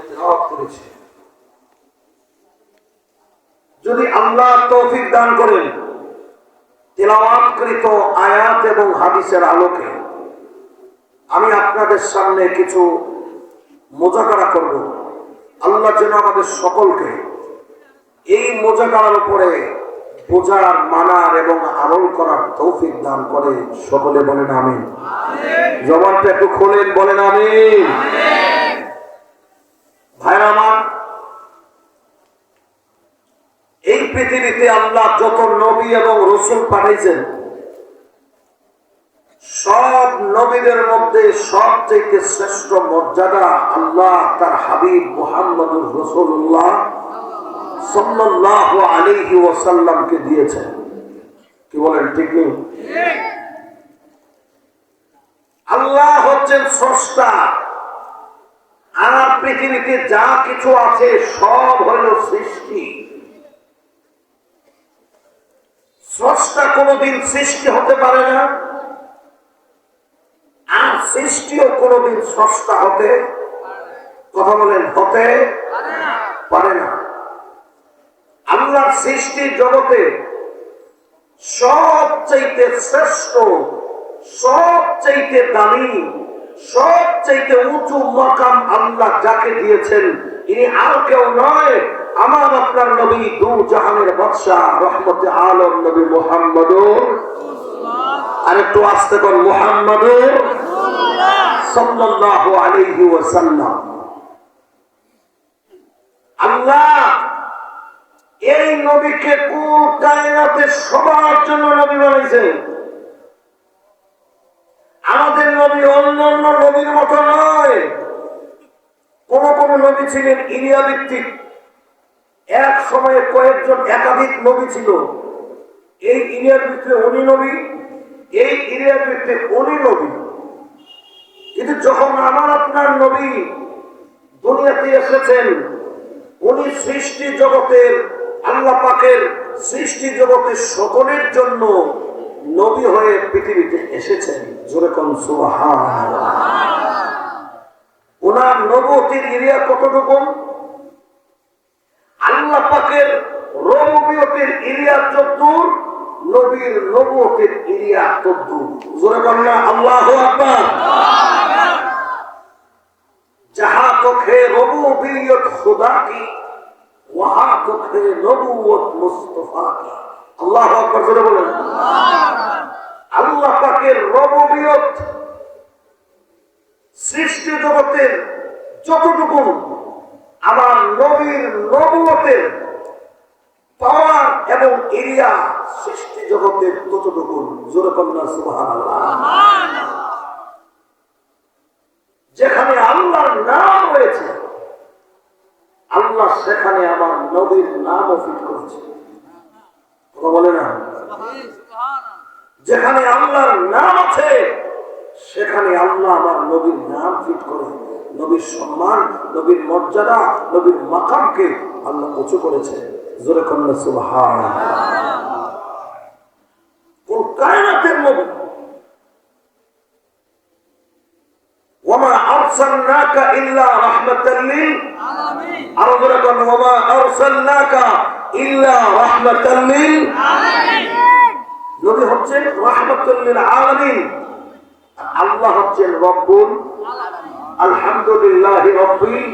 তেলাওয়াত করেছি। যদি আল্লাহ তৌফিক দান করেন তেলাওয়াতকৃত আয়াত এবং হাদিসের আলোকে আমি আপনাদের সামনে কিছু মুযাকারা করব। আল্লাহ যেন আমাদের সকলকে এই মুযাকারার উপরে বোঝার, মানার এবং আমল করার তৌফিক দান করে। সকলে বলেন আমিন। জবানটা একটু খোলেন, বলেন আমিন। ভাইরা আমার, এই পৃথিবীতে আল্লাহ যত নবী এবং রাসূল পাঠাইছেন সব নবীদের মধ্যে সবচেয়ে শ্রেষ্ঠ মর্যাদা আল্লাহ তার হাবিব মুহাম্মদুর রাসূলুল্লাহ সাল্লাল্লাহু আলাইহি ওয়াসাল্লামকে দিয়েছেন। কি বলেন, ঠিক নেই? আল্লাহ হচ্ছেন স্রষ্টা, আর পৃথিবীতে যা কিছু আছে সব হইল সৃষ্টি। স্রষ্টা কোনদিন সৃষ্টি হতে পারে না, আর সৃষ্টিও কোনদিন স্রষ্টা হতে, কথা বলেন, হতে পারে না। আল্লাহর সৃষ্টি জগতে সবচাইতে শ্রেষ্ঠ, সবচাইতে দামি, সবচাইতে উঁচু মাকাম আল্লাহ যাকে দিয়েছেন ইনি আর কেউ নয়, আমার আপনার নবী, দু জাহানের বাদশাহ, রহমতে আলম নবী মুহাম্মদুর, আর একটু আস্তে করে, মুহাম্মদুর সাল্লাল্লাহু আলাইহি ওয়াসাল্লাম। আল্লাহ এই নবীকে কুল কায়নাতে সবার জন্য নবী বানাইছেন। আমাদের নবী অন্য অন্য নবীর মতো নয়। কোন কোন নবী ছিলেন ইলিয়া ভিত্তিক, এক সময়ে কয়েকজন একাধিক নবী ছিল। এই ইলিয়ার ভিত্তিতে উনি নবী, এই ইলিয়ার ভিত্তিতে উনি নবী। কিন্তু যখন আমার আপনার নবী দুনিয়াতে এসেছেন, উনি সৃষ্টি জগতের, আল্লাহ পাকের সৃষ্টি জগতের সকলের জন্য নবী হয়ে পৃথিবীতে এসেছেন। জোরে কোন সুবহানাল্লাহ। ওনার নবুয়তের এরিয়া কতটুকু? আল্লাহ পাকের রুবুবিয়তের এরিয়া যতদূর, নবীর নবুয়তের এরিয়া ততদূর। জোরে কোন না আল্লাহু আকবার। जहां तक है रबूबियत खुदा की वहां तक है नबूवत मुस्तफा की। আল্লাহু আকবার জোরে বলেন। আল্লাহ পাকের রবুবিয়ত সৃষ্টি জগতের যতটুকু, আমার নবীর নবুয়তের পাওয়ার এবং এরিয়া সৃষ্টি জগতের ততটুকু। জোরে বলেন সুবহানাল্লাহ। যেখানে আল্লাহর নাম রয়েছে আল্লাহ সেখানে আমার নবীর নামও ফিট করেছে। কথা বলে না? যেখানে আল্লাহর নাম আছে সেখানে আল্লাহ আমার নবীর নাম ফিট করে। নবীর সম্মান, নবীর মর্যাদা, নবীর মাকামকে আল্লাহ উঁচু করেছে। জোরে কন্যা সুবহানাল্লাহ। কোন কায়নাতের নবী, ওয়ামা আরসালনাকা ইল্লা রাহমাতাল লিল আলামিন। আরো জোরে কোন, ওয়ামা আরসালনাকা ইল্লা রাহমাতাল লিল আলামিন। নবী হচ্ছেন রাহমাতুল লিল আলামিন, আল্লাহ হচ্ছেন রব্বুল আলামিন। আলহামদুলিল্লাহি রাব্বিল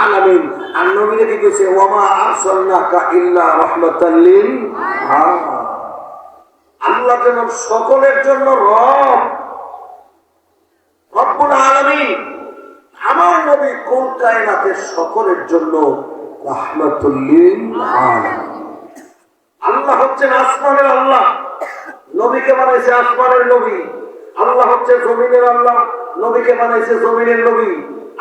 আলামিন। আর নবীকে কি কইছে? ওয়ামা আরসালনাকা ইল্লা রাহমাতাল লিল আলামিন। আল্লাহ যেমন সকলের জন্য রব, রব্বুল আলামিন, আমার নবী কোন কায়নাতের সকলের জন্য রাহমাতুল লিল আলামিন। আল্লাহ হচ্ছেন আসমানের আল্লাহ, নবীকে বানাইছে আসমানের নবী। আল্লাহ হচ্ছে জমিনের আল্লাহ, নবীকে বানাইছে জমিনের নবী।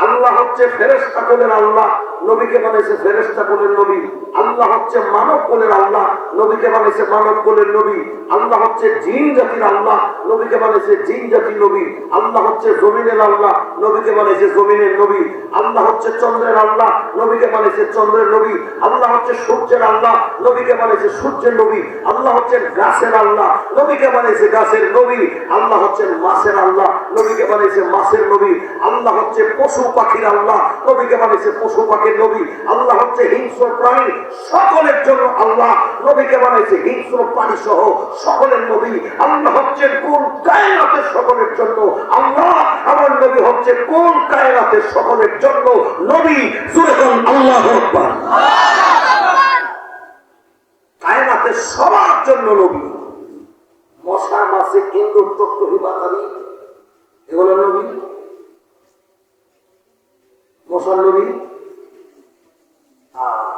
আল্লাহ হচ্ছে ফেরেশতাকুলের আল্লাহ, নবীকে বানাইছে ফেরেশতা কোলের নবী। আল্লাহ হচ্ছে মানব কোলের আল্লাহ, নবীকে বানাইছে মানব কোলের নবী। আল্লাহ হচ্ছে জিন জাতির আল্লাহ, নবীকে বানাইছে জিন জাতির নবী। আল্লাহ হচ্ছে জমিনের আল্লাহ, নবীকে বানাইছে জমিনের নবী। আল্লাহ হচ্ছে চন্দ্রের আল্লাহ, নবীকে বানাইছে চন্দ্রের নবী। আল্লাহ হচ্ছে সূর্যের আল্লাহ, নবীকে বানাইছে সূর্যের নবী। আল্লাহ হচ্ছে গাছের আল্লাহ, নবীকে বানাইছে গাছের নবী। আল্লাহ হচ্ছে মাছের আল্লাহ, নবীকে বানাইছে মাছের নবী। আল্লাহ হচ্ছে পশু পাখির আল্লাহ, নবীকে বানাইছে পশু পাখির নবী। আল্লাহ হচ্ছে হিংস্র প্রাণী সকলের জন্য আল্লাহ, নবীকে বানাইছে হিংস্র প্রাণী সহ সকলের নবী। আল্লাহ হচ্ছে কোন কায়নাতের সকলের জন্য আল্লাহ, আমার নবী হচ্ছে কোন কায়নাতের সকলের জন্য নবী। সুবহান আল্লাহু আকবার। কায়নাতের সবার জন্য নবী। মশা মাছি ইন্দুর টকটকি বাতারি এগুলো নবী। মশার নবী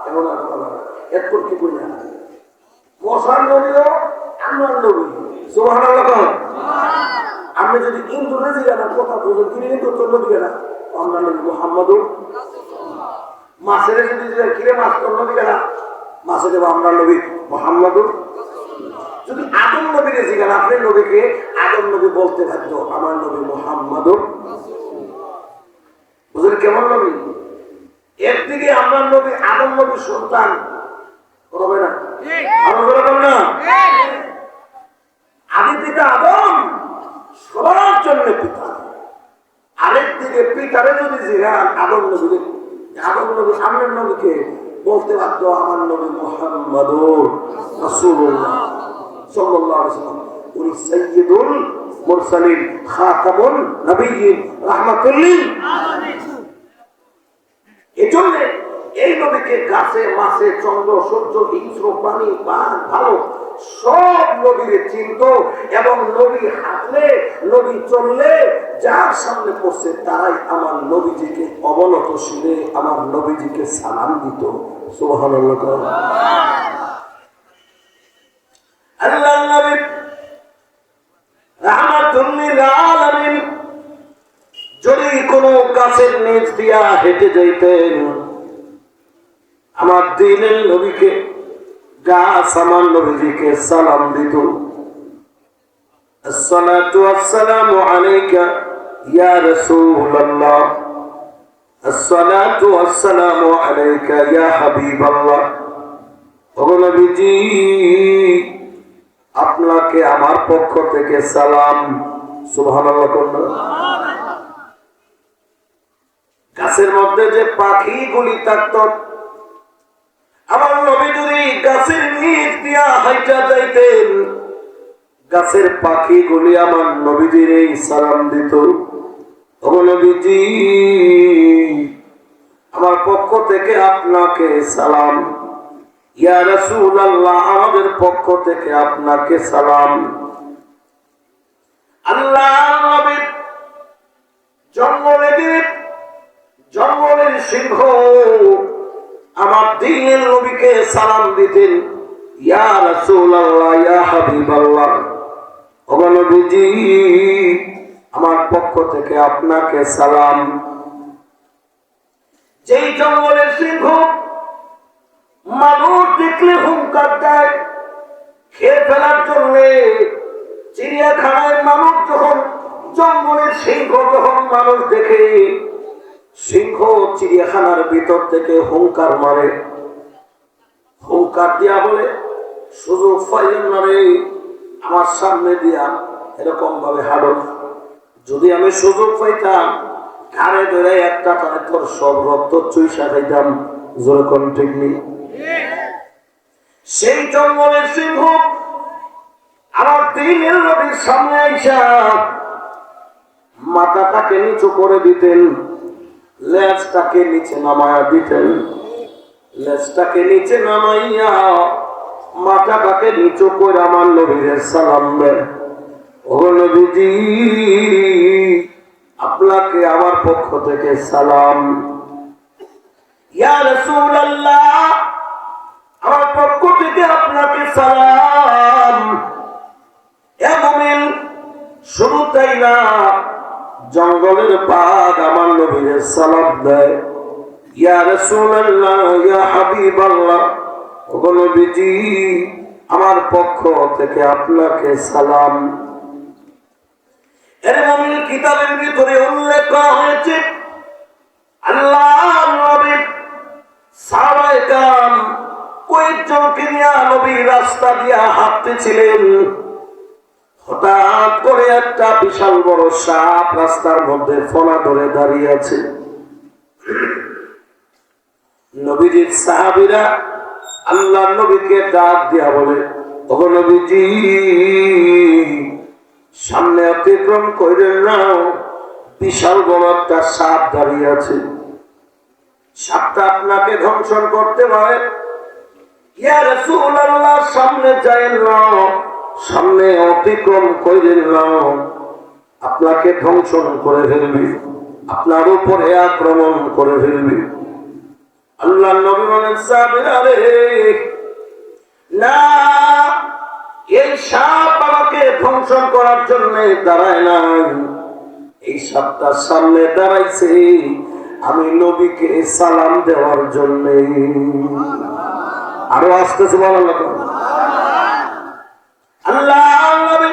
এমন এরপর কি বলি না, মশার নবীও আমার নবী। সুবহানাল্লাহ। আপনি যদি ইন্দুরে জিজ্ঞাসা কথা বলবেন তিনি কিন্তু তোর নবী কেনা আমরা নবী মুহাম্মদুর। মাছের যদি কিরে মাছ তোর নবী কেনা মাছে দেবো আমরা নবী মুহাম্মদুর। যদি আদম নবীরে জিজ্ঞাসা আপনি নবীকে আদম নবী বলতে বাধ্য আমার নবী মুহাম্মদুর। বুঝলেন কেমন নবী? একদিকে আমরা নবী আদম নবীর সন্তান হবে না, না আদি পিতা আদম সবার জন্য পিতা। আরেকদিকে পিতারে যদি জিজ্ঞাসা আদম নবী আদম নবী আমার নবীকে বলতে বাধ্য আমার নবী মুহাম্মদুর রাসূলুল্লাহ সাল্লাল্লাহু আলাইহি ওয়াসাল্লাম। উনি সাইয়্যিদুল মুরসালিন খাতামুন নবিয়্যিন রাহমাতুল লিল আলামিন। এজন্য এই নবীকে গাছে মাছে চন্দ্র সূর্য হিংস্র প্রাণী বাঘ ভালো সব নবীরে চিনত এবং নবী হাঁটলে নবী চললে যার সামনে পড়ছে তারাই আমার নবীজিকে অবনত শিরে আমার নবীজিকে সালাম দিত। সুবহানাল্লাহ। আল্লাহর নবী রাহমাতুল লিল আলামিন যদি কোনো গাছের নিচ দিয়া হেঁটে যাইতেন আমার দিনের নবীকে গাছ আমার নবীজিকে সালাম দিত। আসসালাতু ওয়াসসালামু আলাইকা ইয়া রাসূলুল্লাহ, আসসালাতু ওয়াসসালামু আলাইকা ইয়া হাবিবাল্লাহ। ওগো নবীজি আপনাকে আমার পক্ষ থেকে সালাম। সুবহানাল্লাহ। গাছের মধ্যে যে পাখিগুলি থাকত আমার নবী যদি গাছের নিচ দিয়া হাইটা যাইতেন গাছের পাখিগুলি আমার নবীজির এই সালাম দিত। ও নবীজি আমার পক্ষ থেকে আপনাকে সালাম। ইয়া রাসূলুল্লাহ আমাদের পক্ষ থেকে আপনাকে সালাম। আল্লাহ নবী জঙ্গলের সিংহ আমার দ্বীনের নবীকে সালাম দিতেন। ইয়া রাসূলুল্লাহ ইয়া হাবিবাল্লাহ। ও নবীজি আমার পক্ষ থেকে আপনাকে সালাম। যেই জঙ্গলের সিংহ মানুষ দেখলে হুঙ্কার দেয় খেয়ে ফেলার জন্য, চিড়িয়াখানায় মানুষ যখন জঙ্গলের সিংহ যখন মানুষ দেখে সিংহ চিড়িয়াখানার ভিতর থেকে হুঙ্কার মারে, হুঙ্কার দিয়া বলে সুযোগ পাইলেন না রে আমার সামনে দিয়া এরকম ভাবে হাঁটো। যদি আমি সুযোগ পাইতাম ঘাড়ে ধরে একটা টানে তোর সব রক্ত চুইসা খাইতাম। যেরকম ঠিক নেই। সেই জঙ্গলের সিংহ আমার দ্বীনের নবীর সামনে আইসা মাথাটাকে নিচু করে দিতেন, লেজটাকে নিচে নামায়া দিতেন। লেজটাকে নিচে নামাইয়া মাথাটাকে নিচু করে আমার নবীর সালাম দেন। ও নবীজি আপনাকে আমার পক্ষ থেকে সালাম। ইয়া রাসূলুল্লাহ আমার পক্ষ থেকে আপনাকে সালাম। এ মুমিন শুধু তাই না জঙ্গলের বাঘ আমার নবীর সালাম দেয়। ইয়া রাসূলুল্লাহ, ইয়া হাবিবাল্লাহ, ওগো নবীজি, আমার পক্ষ থেকে আপনাকে সালাম। এর মুমিন কিতাবের ভিতরে উল্লেখ করা হয়েছে আল্লাহর নবী সাহাবায়ে কেরাম কয়েকজনকে নিয়ে নবী রাস্তা দিয়ে হাঁটতেছিলেন। হঠাৎ করে একটা বিশাল বড় সাপ রাস্তার মধ্যে ফনা ধরে দাঁড়িয়ে আছে। নবীজির সাহাবীরা আল্লাহর নবীকে ডাক দিয়া বলে, ওগো নবীজি, সামনে অতিক্রম কইরেন না, বিশাল বড় একটা সাপ দাঁড়িয়ে আছে, সাপটা আপনাকে ধ্বংসন করতে পারে। ইয়া রাসূলুল্লাহ, সামনে যায়েন না, সামনে অতিক্রম কইরেন না, আপনাকে ধ্বংসন করে ফেলবি, আপনার উপরে আক্রমণ করে ফেলবি। আল্লাহ নবী বলেন, সাহাবীরা রে, না, এই সাপ আমাকে ধ্বংসন করার জন্য দাঁড়ায় নাই, এই সাপটার সামনে দাঁড়াইছে আমি নবীকে সালাম দেওয়ার জন্য। আরো আসতেছে বলার, আল্লাহ নবী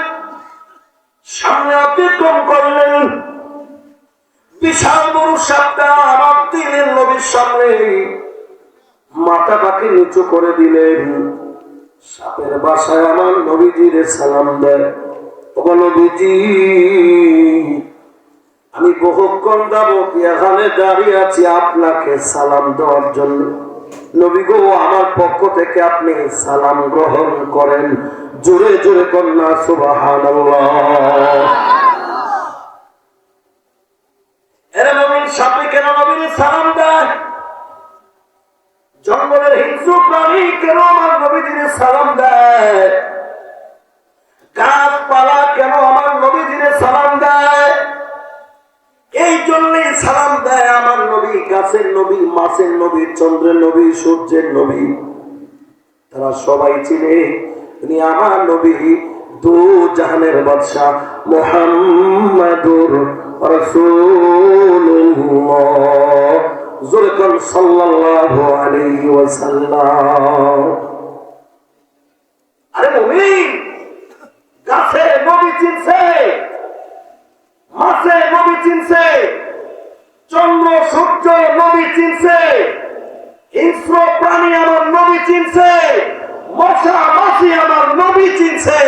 সামনে অতিক্রম করলেন, বিশাল বড় সাপটা আমার দিলেন নবীর সামনে, মাথাটাকে নিচু করে দিলেন, সাপের বাসায় আমার নবীজির সালাম দেয়। ওগো নবীজি, আমি বহুক্ষণ যাবত এখানে দাঁড়িয়ে আছি আপনাকে সালাম দেওয়ার জন্য, নবী গো, আমার পক্ষ থেকে আপনি সালাম গ্রহণ করেন। জোরে জোরে কন্যা সুবহানাল্লাহ। এরা নবীর সাপে কেন নবীর সালাম দেয়? জঙ্গলের হিংস্র প্রাণী কেন আমার নবীজির সালাম দেয়? গাছপালা কেন আমার নবীজির সালাম দেয়? এই জন্যই সালাম দেয় আমার নবী, গাছের নবী, মাছের নবী, চন্দ্রের নবী, সূর্যের নবী, তারা সবাই চিনে তিনি আমার নবী, দু জাহানের বাদশা মুহাম্মাদুর রাসূলুল্লাহ। জোরে কোন সাল্লাল্লাহু আলাইহি ওয়াসাল্লাম। আরে মুমিন, গাছে নবী চিনছে, মাছে নবী চিনছে, চন্দ্র সূর্য নবী চিনছে, হিংস্র প্রাণী আমার নবী চিনছে, মশা মাছি আমার নবী চিনছে,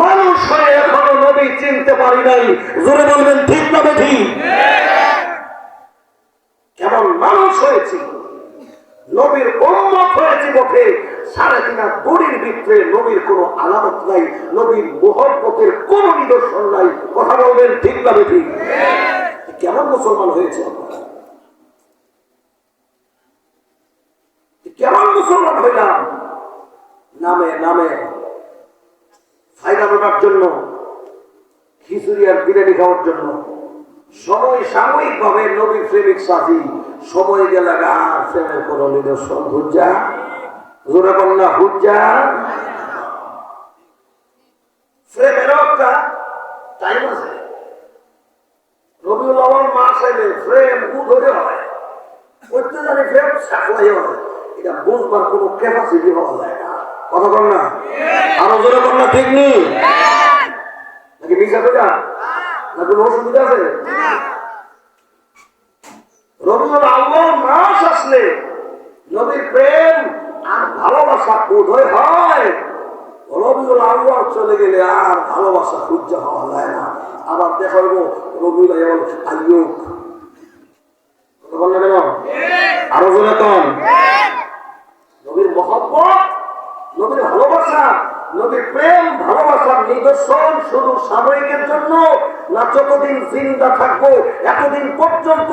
মানুষ হয়ে এখনো নবী চিনতে পারি নাই। জোরে বলবেন ঠিক না ঠিক? কেমন মানুষ হয়েছি, নবীর উম্মত হয়েছি বটে, 3.5 দড়ির ভিতরে নবীর কোনো আলামত নাই, নবীর মুহব্বতের কোনো নিদর্শন নাই। কথা বলবেন ঠিক না ঠিক? কেমন মুসলমান হয়েছে আপনারা? কেমন মুসলমান হইলাম? নামে নামে ফায়দা নেওয়ার জন্য, খিচুড়ি আর বিরিয়ানি খাওয়ার জন্য, সময় সাময়িক ভাবে নবী প্রেমিক সাথী, সময় গেলে আর প্রেমের কোন নিদর্শন হুজ্জা, জোরে কন্যা হুজ্জা। প্রেমেরও একটা টাইম আছে, রবিউল আউয়াল মাস এলে প্রেম ধরে হয়, করতে জানি প্রেম সাফলাই হয়, এটা বুঝবার কোনো ক্যাপাসিটি হওয়া যায় না। কথা বল না, আরো জোরে কন্যা ঠিক নেই নাকি মিশা না, না কোনো অসুবিধা আছে? রবিউল আউয়াল মাস আসলে নবীর প্রেম আর ভালোবাসা উদয় হয়, রবিউল আউয়াল চলে গেলে আর ভালোবাসা সহ্য হওয়া যায় না। আবার দেখা হইব রবিউল আউয়াল আইয়ুব। কথা বল না কেন, আরো জোরে কন। নবীর মহব্বত, নবীর ভালোবাসা, নবীর প্রেম ভালোবাসার নিদর্শন শুধু সাময়িকের জন্য না, যতদিন জিন্দা থাকবো এতদিন পর্যন্ত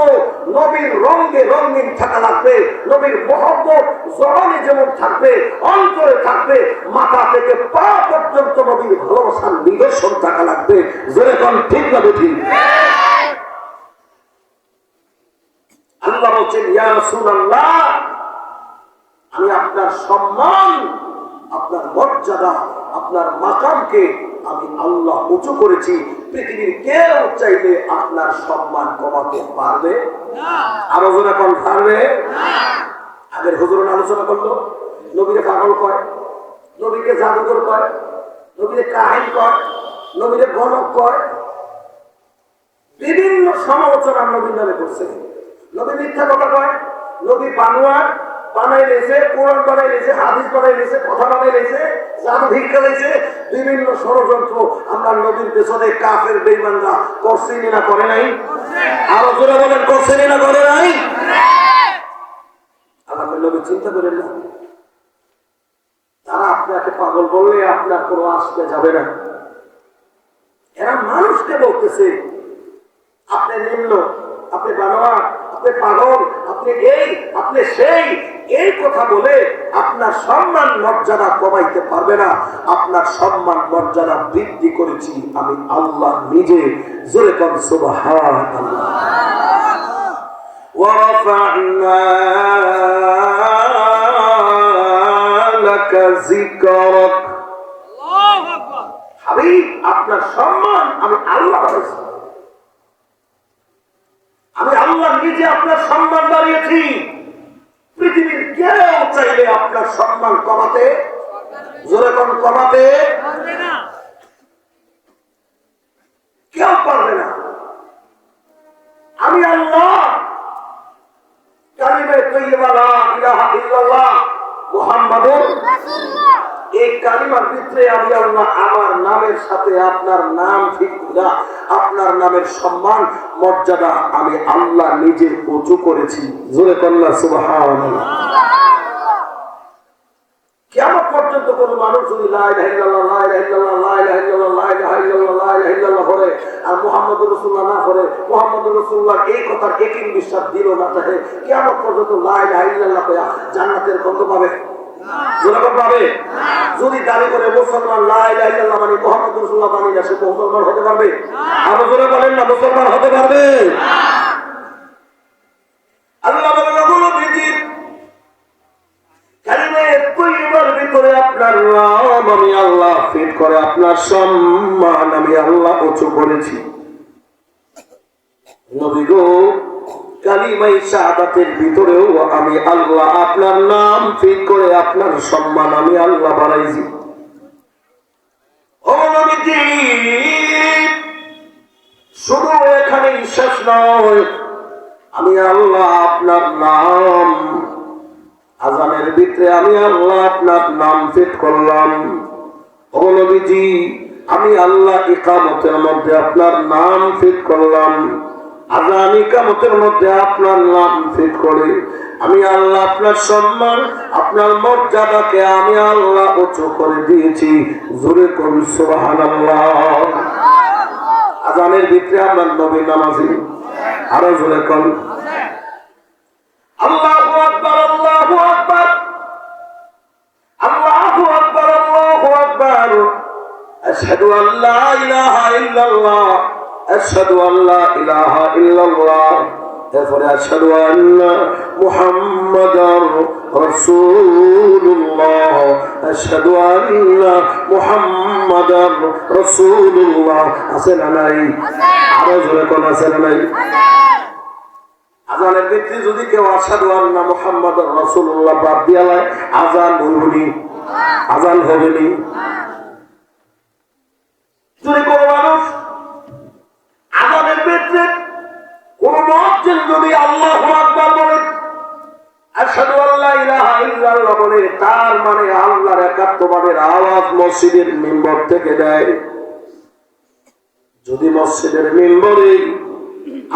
নবীর রঙে রঙিন থাকা লাগবে, নবীর মহব্বত জবানে যেমন থাকবে অন্তরে থাকবে, মাথা থেকে পা পর্যন্ত নবীর ভালোবাসার নিদর্শন থাকা লাগবে। যেরকম ঠিক না ঠিক? আল্লাহ বলছেন, ইয়া রাসূলুল্লাহ, আমি আপনার সম্মান, আপনার মর্যাদা, আপনার মাকামকে আমি আল্লাহ উঁচু করেছি, পৃথিবীর কেউ চাইলে আপনার সম্মান কমাতে পারবে না। আলোচনা কোন পারবে না। আগের হুজুর আলোচনা করলো নবীরে পাগল কয়, নবীকে জাদুকর কয়, নবীরে কাহিল কয়, নবীরে গণক কয়, বিভিন্ন সমালোচনা নবীর নামে করছে। নবী মিথ্যা কথা কয়, নবী বানোয়ার বানাই লেছে, কোরআন বানাই লেছে, হাদিস বানাই লেছে, কথা বানাই লেছে, জাদু ভিক্ষা লেছে, বিভিন্ন ষড়যন্ত্র আমরা নবীর পেছনে কাফের বেঈমানরা করছে না করে নাই? আরো জোরে বলেন, করছে না করে নাই? আল্লাহ নবী চিন্তা করেন না, তারা আপনাকে পাগল বললে আপনার কোনো আসতে যাবে না। এরা মানুষকে বলতেছে আপনি নিম্ন, আপনি বানোয়ার, আপনি পাগল, আপনি এই, আপনি সেই, এই কথা বলে আপনার সম্মান মর্যাদা কমাইতে পারবে না। আপনার সম্মান মর্যাদা বৃদ্ধি করেছি আমি আল্লাহ নিজে। জোরে কোন সুবহানাল্লাহ। ওয়া রাফা'না লাকা যিকরাক। আল্লাহু আকবার। হাবিব, আপনার সম্মান আমি আল্লাহ বাড়াইছি, আমি আল্লাহ নিজে আপনার সম্মান বাড়িয়েছি। পৃথিবীর কেউ চাইলে আপনার সম্মান কমাতে, জোরে কোন কমাতে পারবে না, কেউ পারবে না। আমি আল্লাহ কালিমে তাইয়্যিবা লা ইলাহা ইল্লাল্লাহ মুহাম্মাদুর রাসূলুল্লাহ, এই কালিমার ভিতরে আমি আল্লাহ আমার নামের সাথে আপনার নাম ঠিক না, আপনার নামের সম্মান মর্যাদা আমি আল্লাহ নিজে উঁচু করেছি। জোরে কন্যা সুবহানাল্লাহ। কিয়ামত পর্যন্ত কোন মানুষ যদি লা ইলাহা ইল্লাল্লাহ লা ইলাহা ইল্লাল্লাহ লা ইলাহা ইল্লাল্লাহ লা ইলাহা ইল্লাল্লাহ লা ইলাহা ইল্লাল্লাহ বলে আর মুহাম্মদুর রাসূলুল্লাহ না বলে, মুহাম্মদুর রাসূলুল্লাহ এই কথার একই বিশ্বাস দিল না, তাহলে কিয়ামত পর্যন্ত লা ইলাহা ইল্লাল্লাহ কইয়া জান্নাতের গন্ধ পাবে জোরে পাবে? যদি দাবি করে মুসলমান লা ইলাহা ইল্লাল্লাহ মানে মুহাম্মদুর রাসূলুল্লাহ মানে না, সে মুসলমান হতে পারবে? আরো জোরে বলেন না, মুসলমান হতে পারবে? আল্লাহ বলেন ওগুলো পৃথিবী কালিমে তাইয়্যিবার ভিতরে আপনার নাম আমি আল্লাহ ফিট করে আপনার সম্মান আমি আল্লাহ উঁচু করেছি। নবী গো, কালিমায়ে শাহাদাতের ভিতরেও আমি আল্লাহ আপনার নাম ফিট করে আপনার সম্মান আমি আল্লাহ বাড়াইছি। ও নবীজি, শুধু এখানেই শেষ নয়, আমি আল্লাহ আপনার নাম আজানের ভিতরে আমি আল্লাহ আপনার নাম ফিট করলাম। ও নবীজি, আমি আল্লাহ ইকামতের মধ্যে আপনার নাম ফিট করলাম। আজান ইকামতের মধ্যে আপনার নাম ফিট করে আমি আল্লাহ আপনার সম্মান আপনার মর্যাদাকে আমি আল্লাহ উঁচু করে দিয়েছি। জোরে কোন সুবহানাল্লাহ। আজানের ভিতরে আপনার নবী নামাজি, আরো জোরে কোন আল্লাহু আকবার, আল্লাহু আকবার, আল্লাহু আকবার, আল্লাহু আকবার। আশহাদু আল্লা ইলাহা ইল্লাল্লাহ, আশহাদু আল্লা ইলাহা ইল্লাল্লাহ। এরপরে আশহাদু আন্না মুহাম্মাদার রাসূলুল্লাহ, আশহাদু আন্না মুহাম্মাদার রাসূলুল্লাহ। আছে না নাই? আরো জোরে কোন আছে না নাই? আজানের ভিতরে যদি কেউ আশহাদু আন্না মুহাম্মাদার রাসূলুল্লাহ বাদ দিয়া লয়, আজান হইবনি, আজান হবেনি। যদি কোন মানুষ আজানের ভিতরে কোন মুয়াজ্জিন যদি আল্লাহু আকবার বলে, আশহাদু আল্লা ইলাহা ইল্লাল্লাহ বলে, তার মানে আল্লাহর একাত্মবাদের আওয়াজ মসজিদের মিম্বর থেকে দেয়। যদি মসজিদের মিম্বরে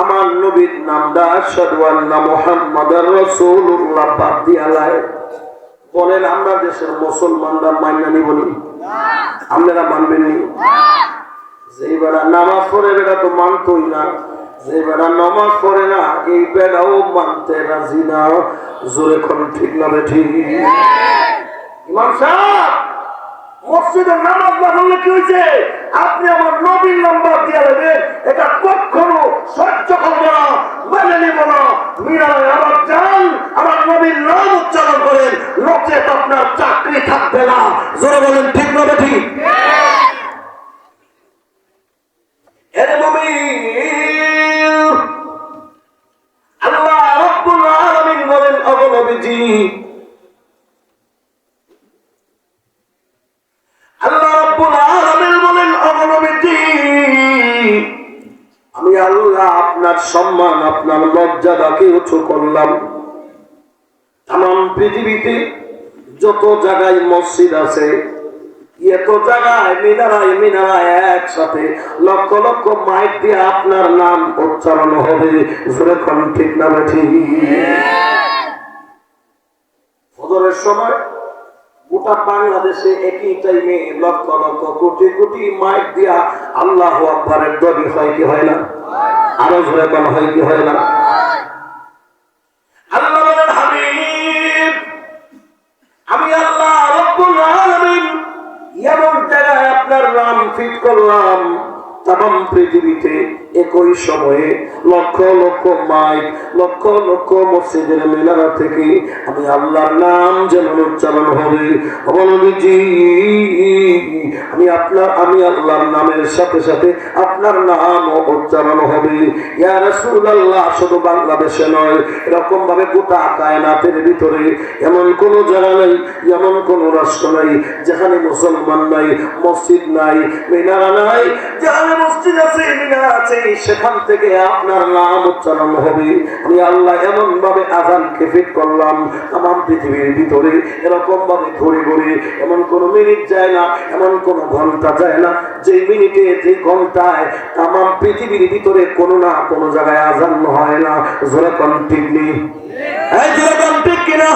আমার নবীর নামটা আশহাদু আন্না মুহাম্মাদার রাসূলুল্লাহ বাদ দিয়া লয়, বলেন আমরা দেশের মুসলমানরা মাইনা নিবনি? আপনারা মানবেন নি? যে বেড়া নামাজ পড়ে বেড়া তো মানতই না, যে বেড়া নামাজ পড়ে না এই বেড়াও মানতে রাজি না। জোরে কোন ঠিক না ঠিক? ইমাম সাহেব, মসজিদের নামাজ না পড়লে কি হয়েছে? আপনি আমার নবীর নাম্বার দিয়ে দেবেন, এটা কখনো সহ্য করবো না, মেনে নিব না। মিনারে আবার যান, আমার নবীর নাম উচ্চারণ করেন, নচেত আপনার চাকরি থাকবে না। জোরে বলেন ঠিক না ঠিক? এর মুমিন, আল্লাহ রাব্বুল আলামিন বলেন, ওগো নবীজি, আল্লাহ রাব্বুল আলামিন বলেন, ওগো নবীজি, আমি আল্লাহ আপনার সম্মান, আপনার মর্যাদাকে উঁচু করলাম। তামাম পৃথিবীতে যত জায়গায় মসজিদ আছে, এত জায়গায় মিনারায় মিনারায় একসাথে লক্ষ লক্ষ মাইক দিয়ে আপনার নাম উচ্চারণ হবে। যেরকম ঠিক না ঠিক? ফজরের সময় গোটা বাংলাদেশে একই টাইমে লক্ষ লক্ষ কোটি কোটি মাইক দিয়া আল্লাহু আকবারের ধ্বনি হয় কি হয় না? আরো যেরকম হয় কি হয় না? আল্লাহ বলেন, হাবিব, আমি আল্লাহ রাব্বুল আলামিন এমন জায়গায় আপনার নাম ফিট করলাম, তামাম পৃথিবীতে একই সময়ে লক্ষ লক্ষ মাইক, লক্ষ লক্ষ মসজিদের মিনারা থেকে আমি আল্লাহর নাম যেমন উচ্চারণ হবে। নবীজি, আমি আল্লাহর নামের সাথে সাথে আপনার নাম উচ্চারণ হবে। ইয়া রাসূলুল্লাহ, শুধু বাংলাদেশে নয়, এরকম ভাবে গোটা কায়নাতের ভিতরে এমন কোন জায়গা নাই, এমন কোন রাষ্ট্র নাই যেখানে মুসলমান নাই, মসজিদ নাই, মিনারা নাই। যেখানে মসজিদ আছে, মিনার আছে, সেখান থেকে আপনার নাম উচ্চারণ হবে। আমি আল্লাহ এমন ভাবে আযানকে ফিট করলাম, তামাম পৃথিবীর ভিতরে এরকম ভাবে ঘুরে ঘুরে এমন কোন মিনিট যায় না, এমন কোন ঘন্টা যায় না যে মিনিটে, যে ঘন্টায় তামাম পৃথিবীর ভিতরে কোনো না কোনো জায়গায় আযান হয় না। যেরকম ঠিক নেই, যেরকম ঠিক কিনা?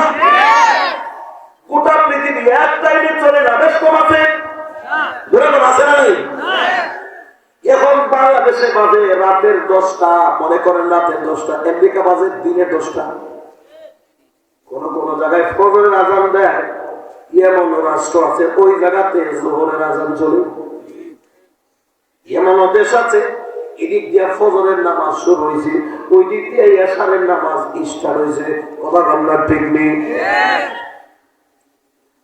গোটা পৃথিবী এক টাইমে চলে না, বেশ কম আছে, যেরকম আছে না নাই? এখন বাংলাদেশে বাজে রাতের 10টা, মনে করেন রাতের 10টা, আমেরিকা বাজে দিনে 10টা। কোন কোন জায়গায় ফজরের আযান দেয়, এমন রাষ্ট্র আছে ওই জায়গাতে যোহরের আযান চলে। এমন দেশ আছে এদিক দিয়ে ফজরের নামাজ শুরু হয়েছে, ওই দিক দিয়ে এশারের নামাজ স্টার্ট হয়েছে। কথা বলনা ঠিক নেই?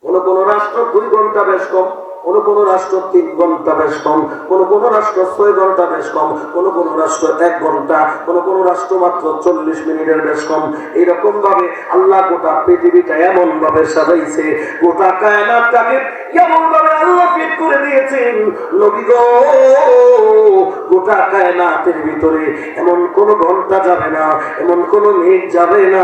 কোন কোন রাষ্ট্র 2 ঘন্টা বেশ কম, কোন কোন রাষ্ট্র 3 ঘন্টা বেশ কম, কোন কোন রাষ্ট্র 6 ঘন্টা বেশ কম, কোন কোন রাষ্ট্র 1 ঘন্টা, কোন কোন রাষ্ট্র মাত্র 40 মিনিটের বেশ কম। এইরকম ভাবে আল্লাহ গোটা পৃথিবীটা এমন ভাবে সাজাইছে, গোটা কায়নাতটাকে এমন ভাবে আল্লাহ ফিট করে দিয়েছেন। নবী গো, গোটা কায়নাতের ভিতরে এমন কোন ঘন্টা যাবে না, এমন কোন মিনিট যাবে না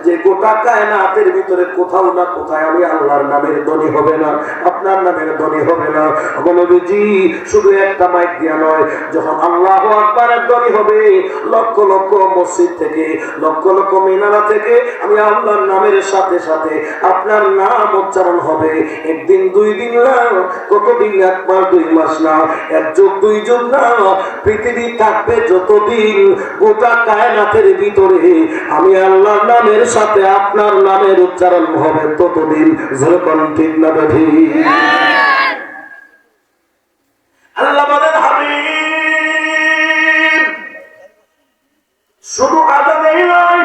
যে গোটা কায়নাতের ভিতরে কোথাও না কোথায় আমি আল্লাহর নামের ধ্বনি হবে না, আপনার নামের ধ্বনি হবে না। নবীজি, শুধু একটা মাইক দিয়া নয়, যখন আল্লাহু আকবারের ধ্বনি হবে, লক্ষ লক্ষ মসজিদ থেকে, লক্ষ লক্ষ মিনারা থেকে আমি আল্লাহর নামের সাথে সাথে আপনার নাম উচ্চারণ হবে। একদিন 2 দিন না, কতদিন? 1 মাস 2 মাস না, 1 যুগ 2 যুগ না, পৃথিবী থাকবে যতদিন, গোটা কায়নাতের ভিতরে আমি আল্লাহর নামের সাথে আপনার নামের উচ্চারণ হবে ততদিন। যেরকম ঠিক না ঠিক? আল্লাহ বলেন, হাবিব, শুধু আযানেই নয়,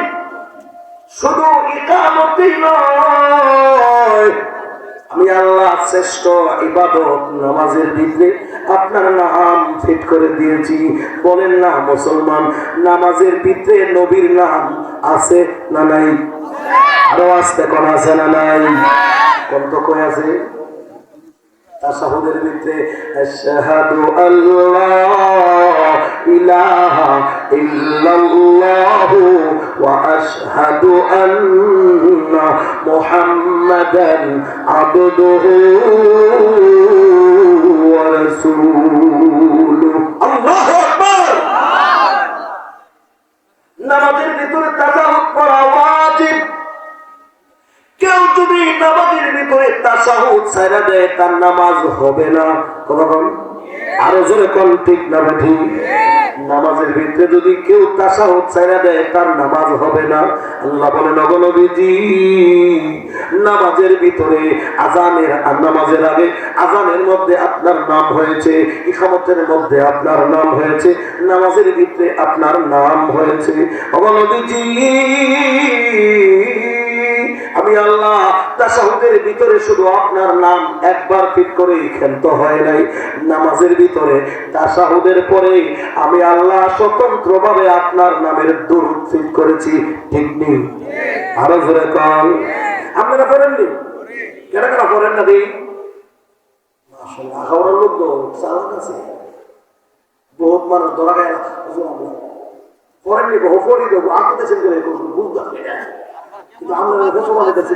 শুধু ইকামতেই নয়, আমি আল্লাহ শ্রেষ্ঠ ইবাদত নামাজের ভিতরে আপনার নাম ফিট করে দিয়েছি। বলেন না মুসলমান, নামাজের ভিতরে নবীর নাম আছে না নাই? আরো আসতে কোন আছে না নাই? কোন তো কই আছে? তাশাহুদের ভিতরে আশহাদু আল্লাহ ইলাহা ইল্লাল্লাহু ওয়া আশহাদু আন্না মুহাম্মাদান আবদুহু ওয়া রাসূলুহু। আল্লাহু আকবার। নামাজের ভিতরে তাশাহুদ পড়া ওয়াজিব। কেউ যদি নামাজের ভিতরে তাশাহুদ ছাইরা দেয়, তার নামাজ হবে না। কখন? আরো জোরে কোন ঠিক না ঠিক? নামাজের ভিতরে যদি কেউ তাশাহুদ ছাইরা দেয়, তার নামাজ হবে না। আল্লাহ বলেন, ওগো নবীজি, নামাজের ভিতরে আযানের আর নামাজের আগে আযানের মধ্যে আপনার নাম হয়েছে, ইকামতের মধ্যে আপনার নাম হয়েছে, নামাজের ভিতরে আপনার নাম হয়েছে। ওগো নবীজি, আমি আল্লাহ তাশাহুদের ভিতরে শুধু আপনার নাম একবার ফিট করে খেলতে হয় নাই, নামাজের ভিতরে তাশাহুদের পরে আমি আল্লাহ স্বতন্ত্রভাবে আপনার নামের দুরূদ ফিট করেছি। ঠিক নেই? আরো জোরে কল। আপনারা পড়েননি? কেন কেন পড়েন না? দিই মাশাআল্লাহ, খাওয়ার লোক তো চালাক আছে, বহুত মানুষ ধরা গেল পড়েননি, বহু পড়ি দেবো আপনি দেশের করে বুঝতে কিন্তু আমরা মুসলমানের কাছে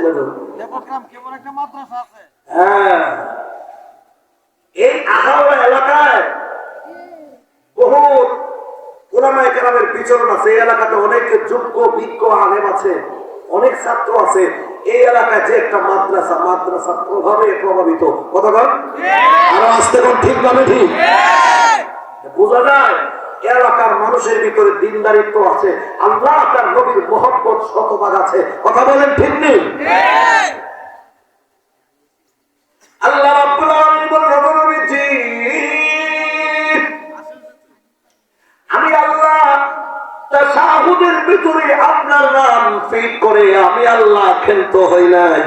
হ্যাঁ, এই আখাউড়া এলাকায় বহুত উলামায়ে কেরামের বিচরণ আছে। এই এলাকাতে অনেক যোগ্য বিজ্ঞ আলেম আছে, অনেক ছাত্র আছে। এই এলাকায় যে একটা মাদ্রাসা প্রভাবিত। কথা বল আরো আসতে কোন ঠিক ভাবে ঠিক বোঝা যায় এলাকার মানুষের ভিতরে দিনদারিত্ব আছে, আল্লাহ তার নবীর মহব্বত শতভাগ আছে। কথা বলেন ঠিক নেই? আল্লাহ রাব্বুল আলামিন বলেন, নবীজি আমি আল্লাহ তাশাহুদের ভিতরে আপনার নাম ফিট করে আমি আল্লাহ ক্ষান্ত হই নাই।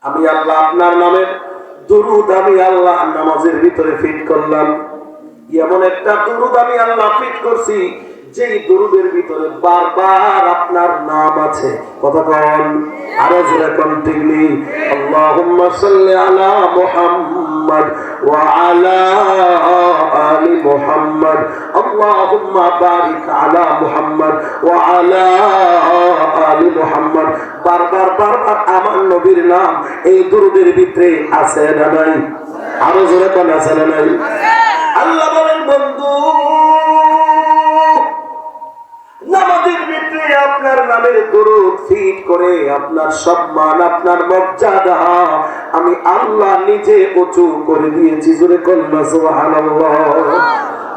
আমি আল্লাহ আপনার নামের দুরূদ আমি আল্লাহ নামাজের ভিতরে ফিট করলাম। এমন একটা দুরূদ আমি আল্লাহ ফিট করছি যেই দুরূদের ভিতরে বারবার আপনার নাম আছে। কথা বল আরো জোরে কন্টিনিউ। আল্লাহুম্মা সাল্লি আলা মুহাম্মদ ওয়া আলা আলি মুহাম্মদ, আল্লাহুম্মা বারিক আলা মুহাম্মদ ওয়া আলা আলি মুহাম্মদ। বারবার আমার নবীর নাম এই দুরূদের ভিতরে আছে না নাই? আরো জোরে কোন আছে না নাই? আল্লাহ বলেন, বন্ধু নামাজের ভিতরে আপনার নামের দুরূদ ফিট করে আপনার সম্মান আপনার মর্যাদা আমি আল্লাহ নিজে উঁচু করে দিয়েছি। জোরে কন্যা সুবহানাল্লাহ।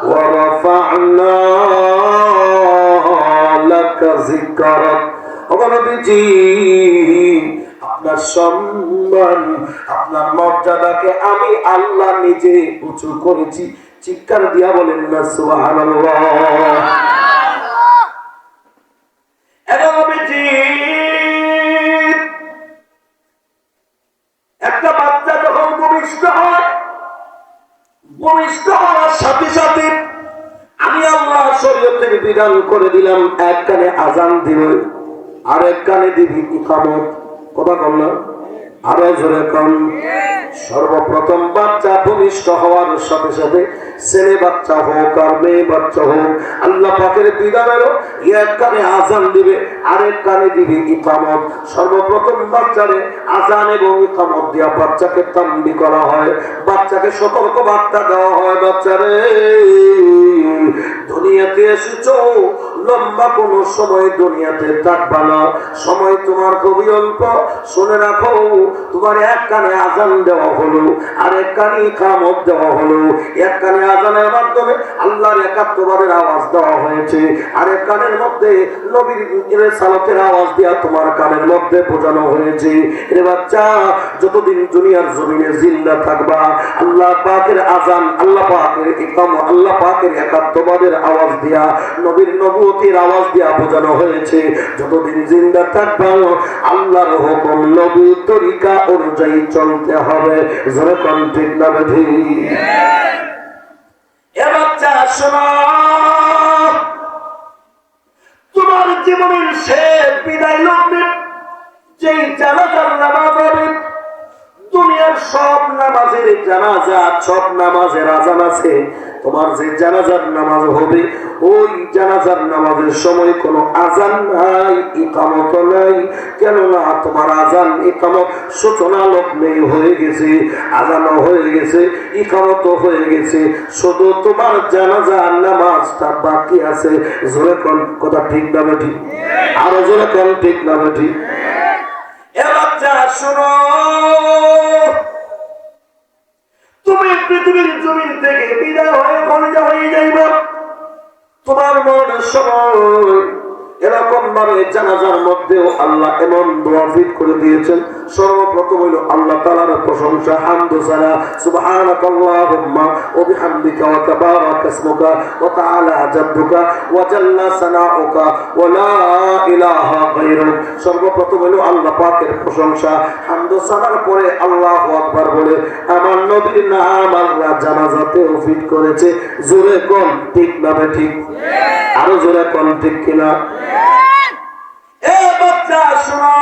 ওয়া রাফা'না লাকা যিকরাক। ও নবীজি আপনার সম্মান আপনার মর্যাদাকে আমি আল্লাহ নিজে উঁচু করেছি। চিৎকার দিয়া বলেন না সুবহানাল্লাহ। একটা বাচ্চা যখন ভূমিষ্ঠ হয়, ভূমিষ্ঠ হওয়ার সাথে সাথে আমি আল্লাহ শরীয়তের বিধান করে দিলাম, এক কানে আযান দিবে আর এক কানে দিবি ইকামত। কথা বল না আরো জোরে কম। সর্বপ্রথম বাচ্চা ভূমিষ্ঠ হওয়ার সাথে সাথে ছেলে বাচ্চা হোক আর মেয়ে বাচ্চা হোক আল্লাহ পাকের বিধানেরও এক কানে আযান দিবে আরেক কানে দিবে ইকামত। সর্বপ্রথম বাচ্চারে আযান এবং ইকামত দিয়া বাচ্চাকে তানবী করা হয়, বাচ্চাকে সতর্ক বার্তা দেওয়া হয়, বাচ্চারে দুনিয়াতে এসেছো, লম্বা কোন সময় দুনিয়াতে থাকবা না, সময় তোমার খুবই অল্প। শুনে রাখো, তোমার এক কানে আযান দেওয়া হলো আর এক কানে ইকামত দেওয়া হলো। এক কানে আযানের মাধ্যমে আল্লাহর একাত্মবাদের আওয়াজ দেওয়া হয়েছে, আর এক কানের মধ্যে নবীর রিসালাতের আওয়াজ দিয়া তোমার কানের মধ্যে বোঝানো হয়েছে। এ বাচ্চা যতদিন দুনিয়ার জমিনে জিন্দা থাকবা আল্লাহ পাকের আযান, আল্লাহ পাকের ইকামত, আল্লাহ পাকের একাত্মবাদের আওয়াজ দিয়া নবীর নবুয়তের আওয়াজ দিয়া বোঝানো হয়েছে। যতদিন জিন্দা থাকবা আল্লাহর হুকুম নবীর তরিকা অনুযায়ী চলতে হবে। জোরে কোন ঠিক না বেঠিক? এ বাচ্চা শোনো, তোমার জীবনের শেষ বিদায় লগ্নে যেই জানাজার নামাজ হবে, দুনিয়ার সব নামাজের জানাজা সব নামাজের আযান আছে, তোমার যে জানাজার নামাজ হবে ওই জানাজার নামাজের সময় কোনো আযান নাই, ইকামত নাই। কেননা তোমার আযান ইকামত সূচনা লগ্নে হয়ে গেছে, আযানও হয়ে গেছে, ইকামতও হয়ে গেছে, শুধু তোমার জানাজার নামাজটা বাকি আছে। জোরে কোন কথা ঠিক না ঠিক? আরো জোরে কোন ঠিক না ঠিক? এ বাচ্চা শোনো, তুমি পৃথিবীর জমিন থেকে বিদায় হয়ে কলিজা হয়ে যাইবা। তোমার মন সময় এরকম ভাবে জানাজার মধ্যেও আল্লাহ এমন দোয়া ফিট করে দিয়েছেন। সর্বপ্রথম হইল আল্লাহ তাআলার প্রশংসা, হামদ সানা, সুবহানাকাল্লাহুম্মা ওয়া বিহামদিকা ওয়া তাবারাকা ইসমুকা ওয়া তাআলা জাদ্দুকা ওয়া জাল্লা সানাউকা ওয়া লা ইলাহা গায়রুক। সর্বপ্রথম হইল আল্লাহ পাকের প্রশংসা, হামদ সানার পরে আল্লাহু আকবার বলে আমার নবীর নাম আল্লাহ জানাজাতেও ফিট করেছে। জোরে কোন ঠিক না ঠিক? আরো জোরে কোন ঠিক কিনা? এ বাচ্চা শোনো,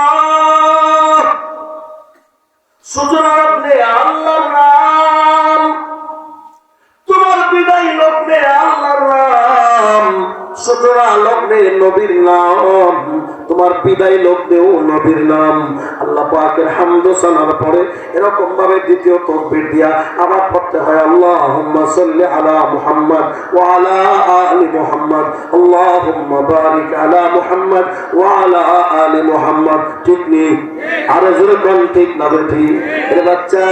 সূচনা লগ্নে আল্লাহর নাম, তোমার বিদায় লগ্নে আল্লাহর নাম, সূচনা লগ্নে নবীর নাম, তোমার বিদায় লগ্নেও নবীর নাম। আল্লাহ পাকের হামদ সানার পরে এরকম ভাবে দ্বিতীয় তাকবীর দিয়া আবার পড়তে হয় আল্লাহুম্মা সাল্লি আলা মুহাম্মদ ওয়া আলা আলি মুহাম্মদ, আল্লাহুম্মা বারিক আলা মুহাম্মদ ওয়া আলা আলি মুহাম্মদ। ঠিক নেই? আরো জোরে কোন ঠিক না ঠিক? এর বাচ্চা,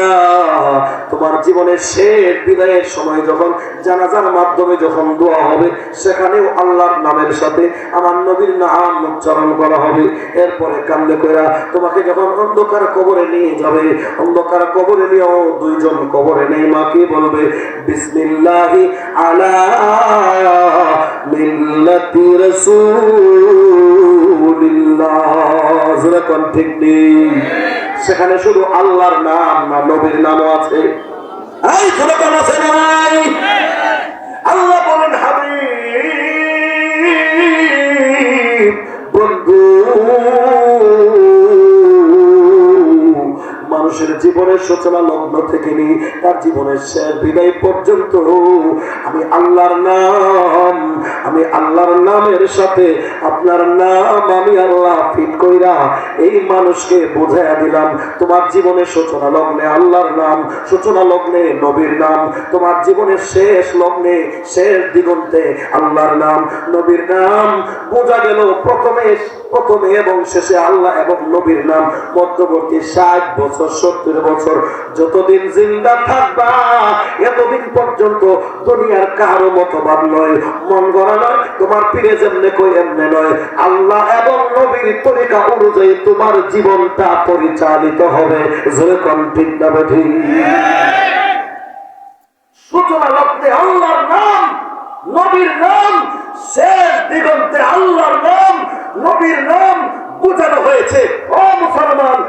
তোমার জীবনের শেষ বিদায়ের সময় যখন জানাজার মাধ্যমে যখন দোয়া হবে, সেখানেও আল্লাহর নামের সাথে আমার নবীর নাম উচ্চারণ করা হবে। এরপরে কান্দে কইরা তোমাকে যখন অন্ধকার কবরে নিয়ে যাবে, অন্ধকার কবরে নিয়েও দুইজন কবরে নেই, মাকে বলবে বিসমিল্লাহি আলা মিল্লাতি রাসূলিল্লাহ। জোরে কোন ঠিক নেই? সেখানে শুধু আল্লাহর নাম না নবীর নামও আছে। এই জোরে কোন আছে না নাই? আল্লাহ বলেন হাবিব বন্ধু, মানুষের জীবনের সূচনা লগ্ন থেকে নিয়ে তার জীবনের শেষ বিদায় পর্যন্ত আমি আল্লাহর নাম, আমি আল্লাহর নামের সাথে আপনার নাম আমি আল্লাহ ফিট কইরা এই মানুষকে বোঝাইয়া দিলাম। তোমার জীবনের সূচনা লগ্নে আল্লাহর নাম, সূচনা লগ্নে নবীর নাম, তোমার জীবনের শেষ লগ্নে শেষ দিগন্তে আল্লাহর নাম নবীর নাম। বোঝা গেল প্রথমে এবং শেষে আল্লাহ এবং নবীর নাম। মধ্যবর্তী 60 বছর 70 বছর যতদিন জিন্দা থাকবা, এতদিন পর্যন্ত দুনিয়ার কারো মতবাদ নয়, মন গড়া নয়, তোমার পীরে যেমনে কই এমনে নয়, আল্লাহ এবং নবীর তরিকা অনুযায়ী তোমার জীবনটা পরিচালিত হবে। জোরে কোন ঠিক না ঠিক? সূচনা লগ্নে আল্লাহর নাম নবীর নাম, শেষ দিগন্তে আল্লাহর নাম নবীর নাম বোঝানো হয়েছে। ও মুসলমান,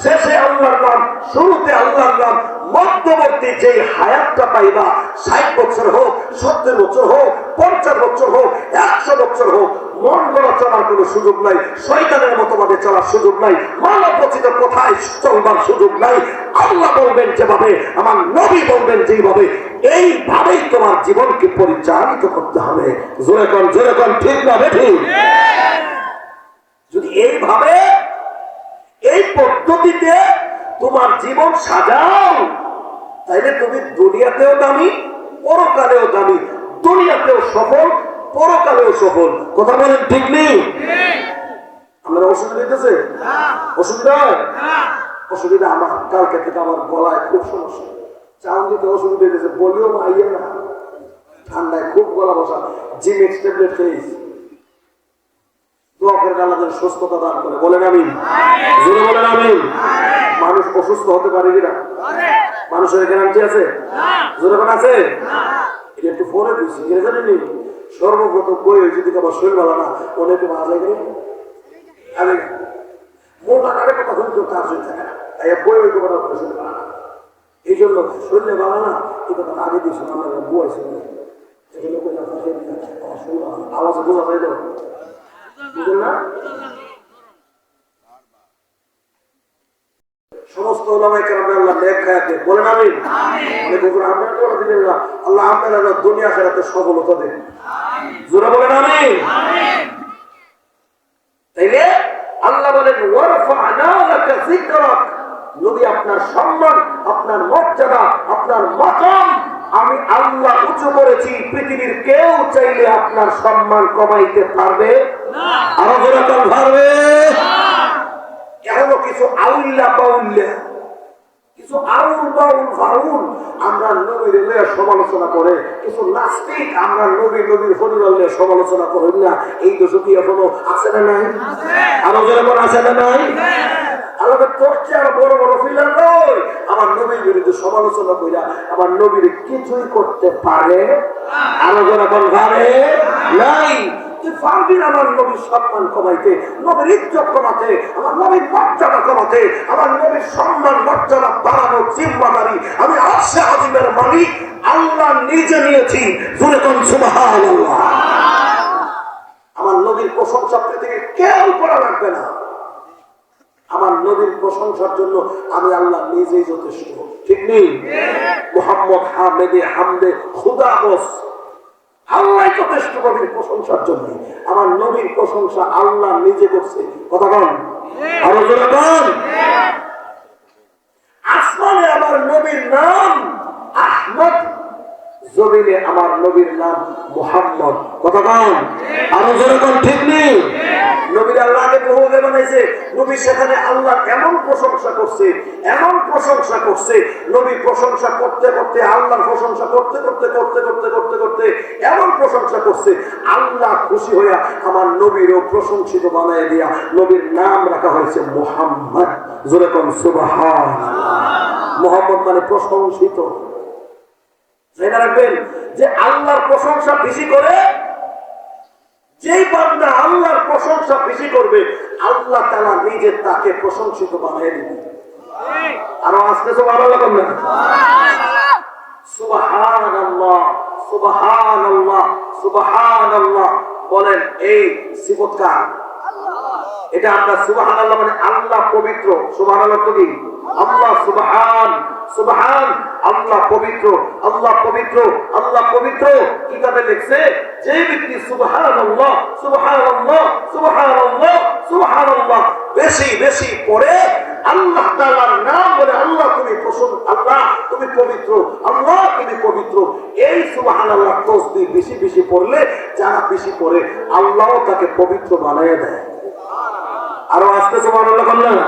শেষে আল্লাহর নাম, শুরুতে আল্লাহর নাম, মধ্যবর্তী যে হায়াতটা পাইবা, 60 বছর হোক, 70 বছর হোক, 50 বছর হোক, 100 বছর হোক, মন গড়া চলার কোনো সুযোগ নাই, শয়তানের মতবাদে চলার সুযোগ নাই, মানব রচিত কোথায় চলবার সুযোগ নাই। আল্লাহ বলবেন যেভাবে, আমার নবী বলবেন যেভাবে, এইভাবেই তোমার জীবনকে পরিচালিত করতে হবে। জোরে কোন ঠিক না ঠিক? যদি এইভাবে এই পদ্ধতিতে তোমার জীবন সাজাও, তাইলে তুমি দুনিয়াতেও দামি, পরকালেও দামি, দুনিয়াতেও সফল, পরকালেও সফল। কথা বলেন ঠিক নেই? আপনারা অসুবিধা হইতেছে? অসুবিধা হয়? অসুবিধা আমার কালকে থেকে আমার গলায় খুব সমস্যা, চান দিতে অসুবিধা হইতেছে, বলিও না আইয়ে না, ঠান্ডায় খুব গলা বসা, জিমেক্স ট্যাবলেট খেয়েছি। সুস্থতা দান করে বলেন আমিন। জোরে বলেন আমিন। মানুষ অসুস্থ হতে পারে কিনা? মানুষের গ্যারান্টি আছে? জোরে কোন আছে? এটা একটু ফোনে দিচ্ছি, জানেন সর্বপ্রথম বই হয়েছে দিকে আমার শরীর ভালো না, অনেকে মারা গেলে মোটা কারে কথা শুনতে তার শরীর থাকে না, তাই বই হইতে কথা শুনতে পারে না। এই জন্য শরীরে ভালো না এই কথা আগে দিয়েছে, আমার বই ছিল আওয়াজ বোঝা যায় না, বুঝলেন না? সমস্ত ওলামায়ে কেরাম আল্লাহ নেক হায়াত দেন, বলেন আমিন। আল্লাহ আপনারা দুনিয়া আখিরাতে সফলতা দেন, জোরে বলেন আমিন। তাইলে আল্লাহ বলেন ওয়ারফা'না লাকা যিকরাক, নবী আপনার সম্মান, আপনার মর্যাদা, আপনার মাকাম আমি আল্লাহ উঁচু করেছি। পৃথিবীর কেউ চাইলে আপনার সম্মান কমাইতে পারবে না, আরো জোরে পারবে না। এখনো কিছু আউল্লা বাউল্লা, কিছু আউল বাউল ফাউল আমরা নবীর সমালোচনা করে, কিছু নাস্তিক আমরা নবীর ফরিল সমালোচনা করি না। এই দোষ কি এখনো আছে না নাই? আরো যেমন আছে না নাই? আলাদা করছে আর বড় বড় ফিলার নয়, আমার নবীর বিরুদ্ধে সমালোচনা কইরা আমার নবীর কিছুই করতে পারে আরো যেমন পারে নাই। তুই পারবি না আমার নবীর সম্মান কমাইতে, নবীর ইজ্জত কমাতে, আমার নবীর মর্যাদা কমাতে, আমার নবীর সম্মান মর্যাদা বাড়ানোর জিম্মাদারি আমি আরশে আজিমের মালিক আল্লাহ নিজে নিয়েছি। জোরে কোন সুবহানাল্লাহ। আমার নবীর প্রশংসা পৃথিবীর কেউ করা লাগবে না। আমার নবীর প্রশংসার জন্য আমি আল্লাহ নিজেই যথেষ্ট, ঠিক নেই? মুহাম্মদ হামেদে হামদে খুদা বস, আল্লাহ যথেষ্ট নবীর প্রশংসার জন্য। আমার নবীর প্রশংসা আল্লাহ নিজে করছে। কথা বল, আরো জোরে বল। আসমানে আমার নবীর নাম আহমদ, জমিনে আমার নবীর নাম মুহাম্মদ। কথা বল, আরো জোরে বল, ঠিক নেই? নবীর আল্লাহকে বহুকে বানাইছে, নবী সেখানে আল্লাহ এমন প্রশংসা করছে, এমন প্রশংসা করছে, নবী প্রশংসা করতে করতে আল্লাহর প্রশংসা করতে করতে করতে করতে করতে করতে এমন প্রশংসা করছে, আল্লাহ খুশি হইয়া আমার নবীরও প্রশংসিত বানাই দিয়া নবীর নাম রাখা হয়েছে মুহাম্মদ। জোরে কোন সুবহানাল্লাহ। মুহাম্মদ মানে প্রশংসিত। জেনে রাখবেন যে আল্লাহর প্রশংসা বেশি করে যেই বান্দা আল্লাহর প্রশংসা বেশি করবে, আল্লাহ তাআলা নিজে তাকে প্রশংসিত বানিয়ে দিবেন। আরো আজকে সুবহানাল্লাহ বলবেন, সুবহানাল্লাহ সুবহানাল্লাহ সুবহানাল্লাহ বলেন। এই সিফত কার? এটা আমরা সুবহানাল্লাহ মানে আল্লাহ পবিত্র। সুবহানাল্লাহ তো কি? আল্লাহ সুবহান, সুবহান আল্লাহ পবিত্র, আল্লাহ পবিত্র, আল্লাহ পবিত্র। কিতাবে লিখছে যে ব্যক্তি সুবহানাল্লাহ সুবহানাল্লাহ সুবহানাল্লাহ সুবহানাল্লাহ বেশি বেশি পড়ে, আল্লাহ তাআলার নাম বলে, আল্লাহ তুমি প্রশংসা, আল্লাহ তুমি পবিত্র, আল্লাহ তুমি পবিত্র, এই সুবহানাল্লাহ তাসবিহ বেশি বেশি পড়লে, যারা বেশি পড়ে আল্লাহও তাকে পবিত্র বানিয়ে দেয়। আরো আস্তে সুবহানাল্লাহ বললেন,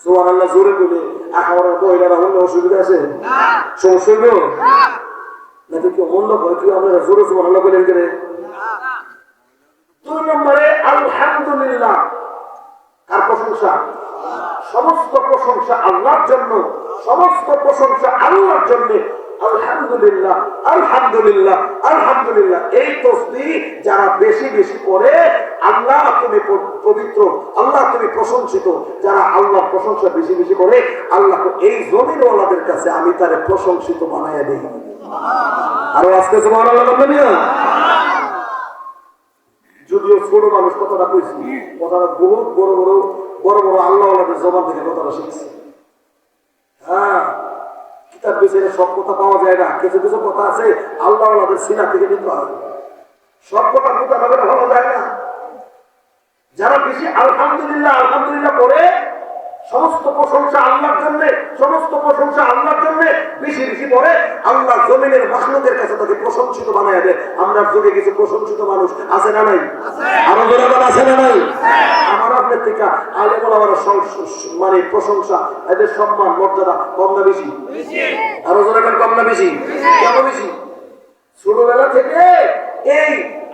সুবহানাল্লাহ জোরে বলে আখাওয়ার মহিলারা হলে অসুবিধা আছে? সমস্যা হইব নাকি? কেউ মন্দ করে কি আমরা জোরে সুবহানাল্লাহ বলেন করে? 2 নম্বরে আলহামদুলিল্লাহ। কার প্রশংসা? সমস্ত প্রশংসা আল্লাহর জন্য, সমস্ত প্রশংসা আল্লাহর জন্য। আলহামদুলিল্লাহ আলহামদুলিল্লাহ আলহামদুলিল্লাহ এই তাসবিহ যারা বেশি বেশি করে, আল্লাহ তুমি পবিত্র, আল্লাহ তুমি প্রশংসিত, যারা আল্লাহর প্রশংসা বেশি বেশি করে, আল্লাহ এই জমিনওয়ালাদের কাছে আমি তারে প্রশংসিত বানাইয়া দেই। আরো আজকে সুবহানাল্লাহ বলবেন না? যদিও ছোট মানুষ কথাটা কইছি, কথাটা বহুত বড় বড় বড় বড় আল্লাহওয়ালাদের জবান থেকে কথাটা শিখছি। হ্যাঁ, কিতাব বেচারে সব কথা পাওয়া যায় না, কিছু কিছু কথা আছে আল্লাহওয়ালাদের সিনা থেকে নিতে হয়। সব কথা কোথা ভাবে ভাবা যায় না। যারা বেশি আলহামদুলিল্লাহ আলহামদুলিল্লাহ করে, সমস্ত প্রশংসা আল্লাহর জন্য, সমস্ত প্রশংসা আল্লাহর জন্য বেশি বেশি পড়ে, আল্লাহ জমিনের মাখলুকের কাছে তাকে প্রশংসিত বানায় দেয়। আমরা যুগে কিছু প্রশংসিত মানুষ আছে না নাই? আরো জনগণ আছে না নাই? আমার আপনার থেকে আলেম ওলামার মানে প্রশংসা, এদের সম্মান মর্যাদা কম না বেশি? আরো জনগণ কম না বেশি? কেন বেশি? ছোটবেলা থেকে এই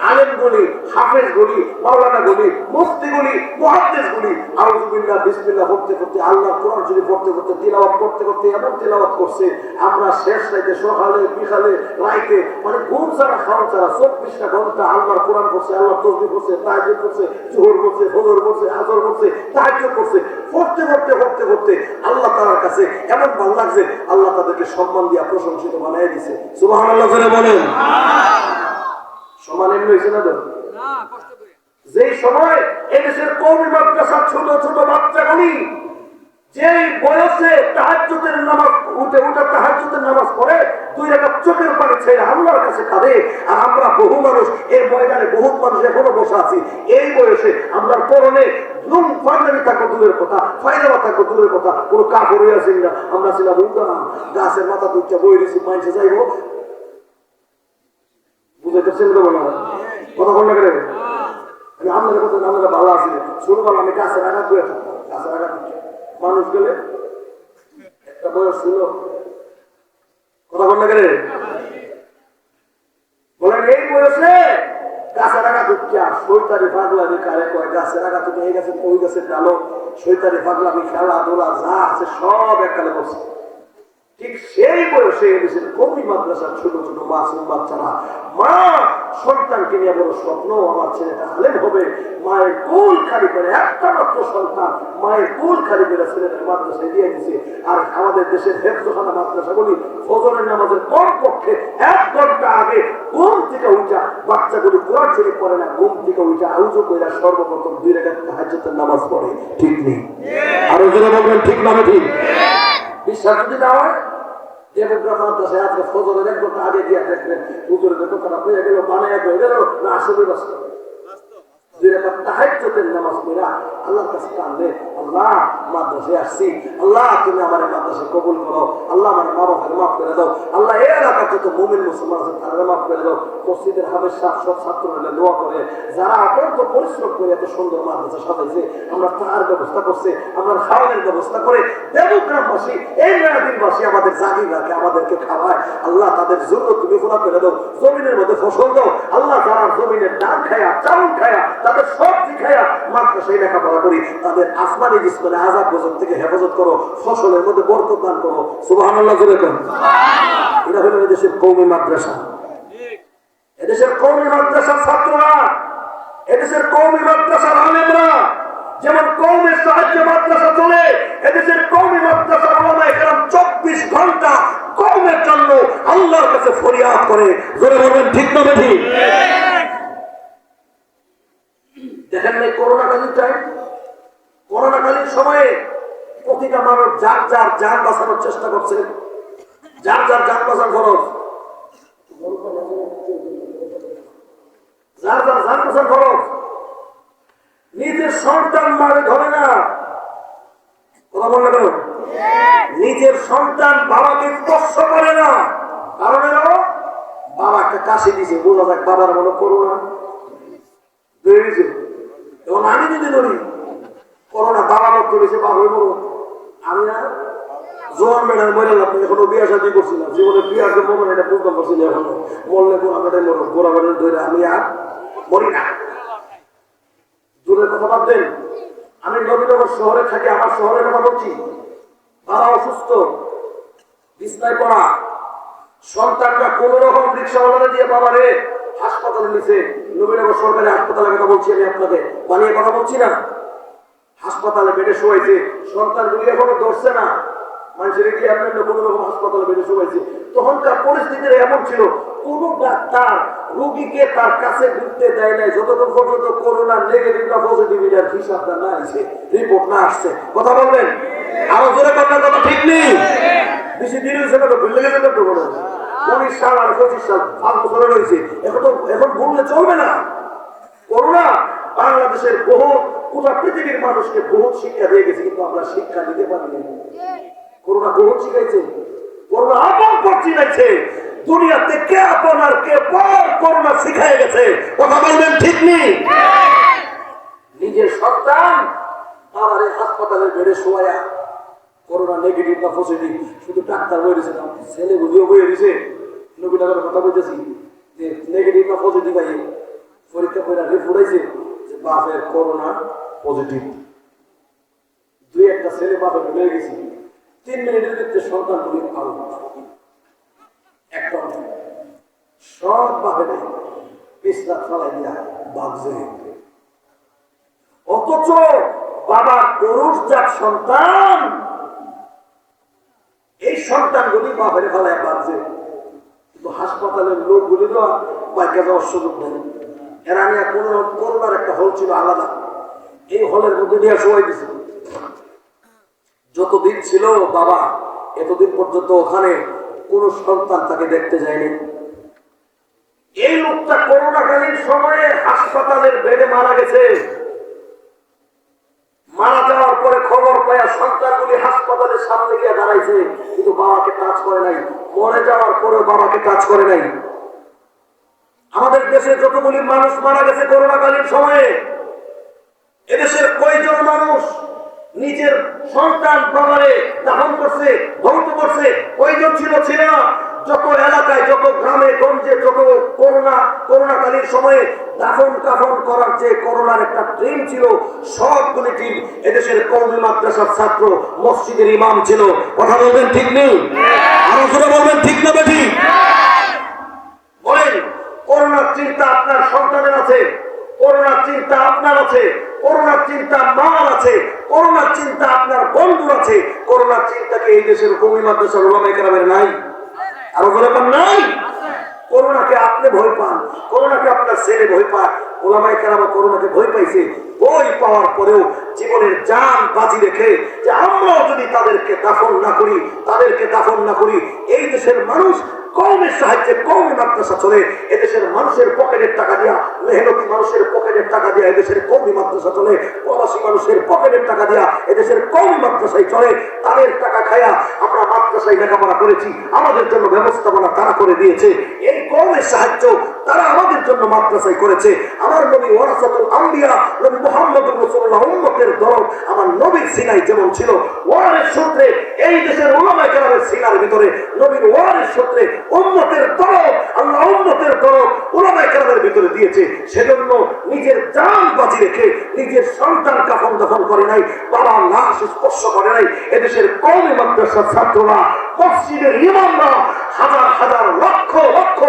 আলেম গুলি, হাফেজ গুলি, মাওলানা গুলি, মুফতি গুলি, মুহাদ্দিস গুলি আউযুবিল্লাহ বিসমিল্লাহ পড়তে পড়তে, আল্লাহ কোরআন শরীফ পড়তে পড়তে, তিলাওয়াত করতে করতে এমন তিলাওয়াত করছে, আমরা শেষ রাতে সকালে বিকালে রাইতে মানে ঘুম ছাড়া খাওয়া ছাড়া 24টা ঘন্টা আল্লাহর কোরআন করছে, আল্লাহর তাসবিহ করছে, তাহাজ্জুদ করছে, জোহর করছে, ফজর করছে, আসর করছে, তাহাজ্জুদ করছে। পড়তে পড়তে পড়তে পড়তে আল্লাহ তাআলার কাছে এমন ভালো লাগছে, আল্লাহ তাদেরকে সম্মান দিয়া প্রশংসিত বানায় দিয়েছে। সুবহানাল্লাহ বলেন। সমান এমনি হয়েছে না? যেই সময় এদেশের কওমি মাদ্রাসার ছোট ছোট বাচ্চাগুলি যেই বয়সে তাহাজ্জুদের নামাজ উঠে তাহাজ্জুদের নামাজ পড়ে, 2 রাকাত চোখের পানি ছেড়ে আল্লাহর কাছে কাঁদে, আর আমরা বহু মানুষ এই ময়দানে বহুত মানুষ এখনো বসে আছি, এই বয়সে আমরা পরনে লুম ফান্ডারি থাকো দূরের কথা, ফায়দাবা থাকো দূরের কথা, কোনো কাপড় হয়ে আসেন না, আমরা ছিলাম উল্টা গাছের মাথা দুইটা বই দিয়েছি, মাইনসে যাইবো। বুঝাইতেছেন তো বলা কথা বল না করে? আমাদের কথা আমরা ভালো আছি, ছোটবেলা আমি গাছের আঘাত দিয়ে থাকতাম, গাছের আঘাত দিতে মানুষ গেলে একটা বয়স ছিল, কথা বল না কেন বলেন, এই বয়সে গাছের আগা দুঃখিয়া সৈতারি পাগলামি কারে কয়, গাছের আগা তুমি এই গাছের ওই গাছের ডালো সৈতারি পাগলামি খেলাধুলা যা আছে সব এককালে বসে। ঠিক সেই বয়সে এদেশের কবি মাদ্রাসার ছোট ছোট মাসুম বাচ্চারা মা সন্তানকে নিয়ে বড় স্বপ্ন, আমার ছেলেটা আলেম হবে, মায়ের কোল খালি করে, একটা মাত্র সন্তান মায়ের কোল খালি করে ছেলেটার মাদ্রাসায় দিয়ে দিছে। আর আমাদের দেশের হেফজখানা মাদ্রাসাগুলি ফজরের নামাজের কমপক্ষে 1 ঘন্টা আগে ঘুম থেকে উঠা, বাচ্চাগুলি কোরআন শরীফ পড়ে না, ঘুম থেকে উঠা আউযু কইরা সর্বপ্রথম 2 রাকাত তাহাজ্জুদের নামাজ পড়ে। ঠিক নেই? আর ওজনে বলবেন ঠিক না ঠিক? বিশ্বাস যদি না হয় দেবগ্রাম মাদ্রাসায় আজকে ফজরের 1 ঘন্টা আগে দিয়ে দেখবেন হুজুরের দোকান হয়ে গেল, বানায় হয়ে গেল না, আসলে বাস্তব 2 রাকাত তাহাজ্জুদের নামাজ পড়া আল্লাহর কাছে কাঁদে, আল্লাহ মাদ্রাসায় আসছি, আল্লাহ তুমি আমার মাদ্রাসায় কবুল করো, আল্লাহ আমার মা বাবাকে মাফ করে দাও, আল্লাহ এই এলাকার যত মুমিন মুসলমান আছে তারা মাফ করে দাও। মসজিদের হাফেজ সাহেব সব ছাত্ররা দোয়া করে, যারা অত্যন্ত পরিশ্রম করে এত সুন্দর মাদ্রাসা সাজাইছে, আমরা তার ব্যবস্থা করছে, আমরা খাওয়ানোর ব্যবস্থা করে দেবগ্রামবাসী এই নয়াদিনবাসী আমাদের জাগির রাখে, আমাদেরকে খাওয়ায়, আল্লাহ তাদের জন্য তুমি পুরা করে দাও, জমিনের মধ্যে ফসল দাও, আল্লাহ যারা জমিনের ডাল খায়া চাউল খায়া তাদের সবজি খায়া মাদ্রাসায় লেখাপড়া করি, তাদের আসমানি জিসমানে আযাব গজব থেকে হেফাজত করো, ফসলের মধ্যে বরকত দান করো। সুবহানাল্লাহ জোরে কোন। এটা হলো এদেশের কওমি মাদ্রাসা, এদেশের কওমি মাদ্রাসার ছাত্ররা, এদেশের কওমি মাদ্রাসার আলেমরা। যেমন কওমের সাহায্যে মাদ্রাসা চলে, এদেশের কওমি মাদ্রাসার উলামায়ে কেরাম 24 ঘন্টা কওমের জন্য আল্লাহর কাছে ফরিয়াদ করে। জোরে বলবেন ঠিক না ঠিক? দেখেন না করোনাকালীন টাইম, করোনাকালীন সময়ে প্রতিটা মানুষ যার যার জান বাঁচানোর চেষ্টা করছে, যার যার জান বাঁচার খরচ, যার যার জান বাঁচার খরচ। নিজের সন্তান মারে ধরে না, কথা বললে কেন? নিজের সন্তান বাবাকে স্পর্শ করে না, কারণ এলো বাবা একটা কাশি দিছে, বোঝা যাক বাবার মনে করোনা বেরিয়েছে। এবং আমি যদি ধরি করোনা বাবা ভক্ত রয়েছে, বাবা মরো, আমি না জোয়ান মেডাল মরে লাভ, এখনো বিয়া শাদী করছি না, জীবনে বিয়ার যে মরণ এটা বুঝতে পারছি না, এখনো মরলে গোড়া মেডাল মরো, গোড়া মেডাল ধরে আমি আর মরি না। দূরের কথা বাদ দেন, আমি নবীনগর শহরে থাকি, আমার শহরের কথা বলছি। বাবা অসুস্থ, বিছনায় পড়া, সন্তানটা কোন রকম রিক্সাওয়ালা দিয়ে বাবা রে হাসপাতালে নিছে। নবীনগর সরকারি হাসপাতালের কথা বলছি আমি আপনাকে, বানিয়ে কথা বলছি না। হাসপাতালে বেডে শোয়াইছে, সন্তানগুলি এখনো ধরছে না, মানুষের কি আপনার কোন রকম হাসপাতালে বেডে শোয়াইছে। তখনকার পরিস্থিতির এমন ছিল, কোন ডাক্তার রোগীকে তার কাছে ঘুরতে দেয় নাই যতক্ষণ পর্যন্ত করোনা নেগেটিভ না পজিটিভ এর হিসাবটা না আসছে, রিপোর্ট না আসছে। কথা বলবেন? আরো জোরে কথার কথা ঠিক নেই? বেশি দিন হয়েছে না তো, ভুলে গেছে তো, 19 সাল আর 25 সাল 5 বছর রয়েছে, এখন ভুললে চলবে না। করোনা বাংলাদেশের বহু পুরো পৃথিবীর মানুষকে বহুত শিক্ষা দিয়ে গেছে, কিন্তু আমরা শিক্ষা দিতে পারিনি। করোনা বহুত শিখাইছে, করোনা আপন করছি নাইছে, দুনিয়াতে কে আপন আর কে পর করোনা শিখাই গেছে। কথা বলবেন ঠিক নেই? নিজের সন্তান বাবার হাসপাতালের বেডে শোয়া, করোনা নেগেটিভ না পজিটিভ, শুধু ডাক্তার বলে দিয়েছে না, ছেলে বুঝিও বলে দিয়েছে। নবীনগরের কথা বলতেছি যে নেগেটিভ না পজিটিভ আই পরীক্ষা করে রিপোর্ট আইছে যে বাপের করোনা পজিটিভ। 2-1টা ছেলে বাপে ভুলে গেছি, 3 মিনিটের ভিতরে সন্তানগুলি আউট, একটা সব বাপে নেই, পিছলা ফেলাই দিয়া বাগজে। অথচ বাবা পুরুষজাত সন্তান, এই সন্তানগুলি বাপের ফেলায় বাগজে, কিন্তু হাসপাতালের লোকগুলি তো বাইকে যাওয়ার সুযোগ নেই। এরা নিয়ে করোনার একটা হল ছিল আলাদা, এই হলের মধ্যে নিয়ে শোয়াই দিছে। যতদিন ছিল বাবা, এতদিন পর্যন্ত ওখানে কোন সন্তান তাকে দেখতে যায়নি। এই লোকটা করোনাকালীন সময়ে হাসপাতালের বেডে মারা গেছে। মারা যাওয়ার পরে খবর পায়া সন্তানগুলি হাসপাতালের সামনে গিয়ে দাঁড়াইছে, কিন্তু বাবাকে টাচ করে নাই। মরে যাওয়ার পরে বাবাকে টাচ করে নাই। আমাদের দেশে যতগুলি মানুষ মারা গেছে করোনাকালীন সময়ে, এদেশের কয়জন মানুষ নিজের সন্তান বাবারে দাফন করছে, ধ্বংস করছে, কয়জন ছিল? ছিল না। যত এলাকায়, যত গ্রামে গঞ্জে, যত করোনাকালীন সময়ে দাফন কাফন করার যে করোনার একটা ট্রেন ছিল, সবগুলি টিম এদেশের কওমি মাদ্রাসার ছাত্র, মসজিদের ইমাম ছিল। কথা বলবেন ঠিক নেই? আরো জোরে বলবেন ঠিক না বেঠিক? বলেন, করোনার চিন্তা আপনার সন্তানের আছে, করোনার চিন্তা আপনার আছে, করোনার চিন্তা মার আছে, করোনার চিন্তা আপনার বন্ধুর আছে, করোনার চিন্তা কি এই দেশের কওমি মাদ্রাসার উলামায়ে কেরামের নাই? আরো বলে পান নাই? করোনাকে আপনি ভয় পান, করোনাকে আপনার ছেলে ভয় পায়, ওলামায়ে কেরাম করোনাকে ভয় পাইছে। ভয় পাওয়ার পরেও জীবনের জান বাজি রেখে যে আমরাও যদি তাদেরকে দাফন না করি, তাদেরকে দাফন না করি, এই দেশের মানুষ কওমের সাহায্যে কওমি মাদ্রাসা চলে, এদেশের মানুষের পকেটের টাকা দিয়া, মেহনতি মানুষের পকেটের টাকা দিয়া এদেশের কওমি মাদ্রাসা চলে, প্রবাসী মানুষের পকেটের টাকা দিয়া এদেশের কওমি মাদ্রাসায় চলে। তাদের টাকা খায়া আমরা মাদ্রাসায় লেখাপড়া করেছি, আমাদের জন্য ব্যবস্থাপনা তারা করে দিয়েছে। এই কওমের সাহায্য তারা আমাদের জন্য মাদ্রাসায় করেছে। আমার নবী ওয়ারাসাতুল আম্বিয়া, নবী মুহাম্মদুর রাসূলুল্লাহ উম্মতের দরদ আমার নবীর সিনায় যেমন ছিল, ওয়ারিস সূত্রে এই দেশের উলামায়ে কেরামের সিনার ভিতরে নবীর ওয়ারিস সূত্রে উম্মতের দরদ, আল্লাহ উম্মতের দরদ উলামায়ে কেরামের ভিতরে দিয়েছে। সেজন্য নিজের জান বাজি রেখে নিজের সন্তান কাফন দাফন করে নাই, বাবা লাশ স্পর্শ করে নাই। এদেশের কওমি মাদ্রাসার ছাত্ররা, মসজিদের ইমামরা, হাজার হাজার লক্ষ লক্ষ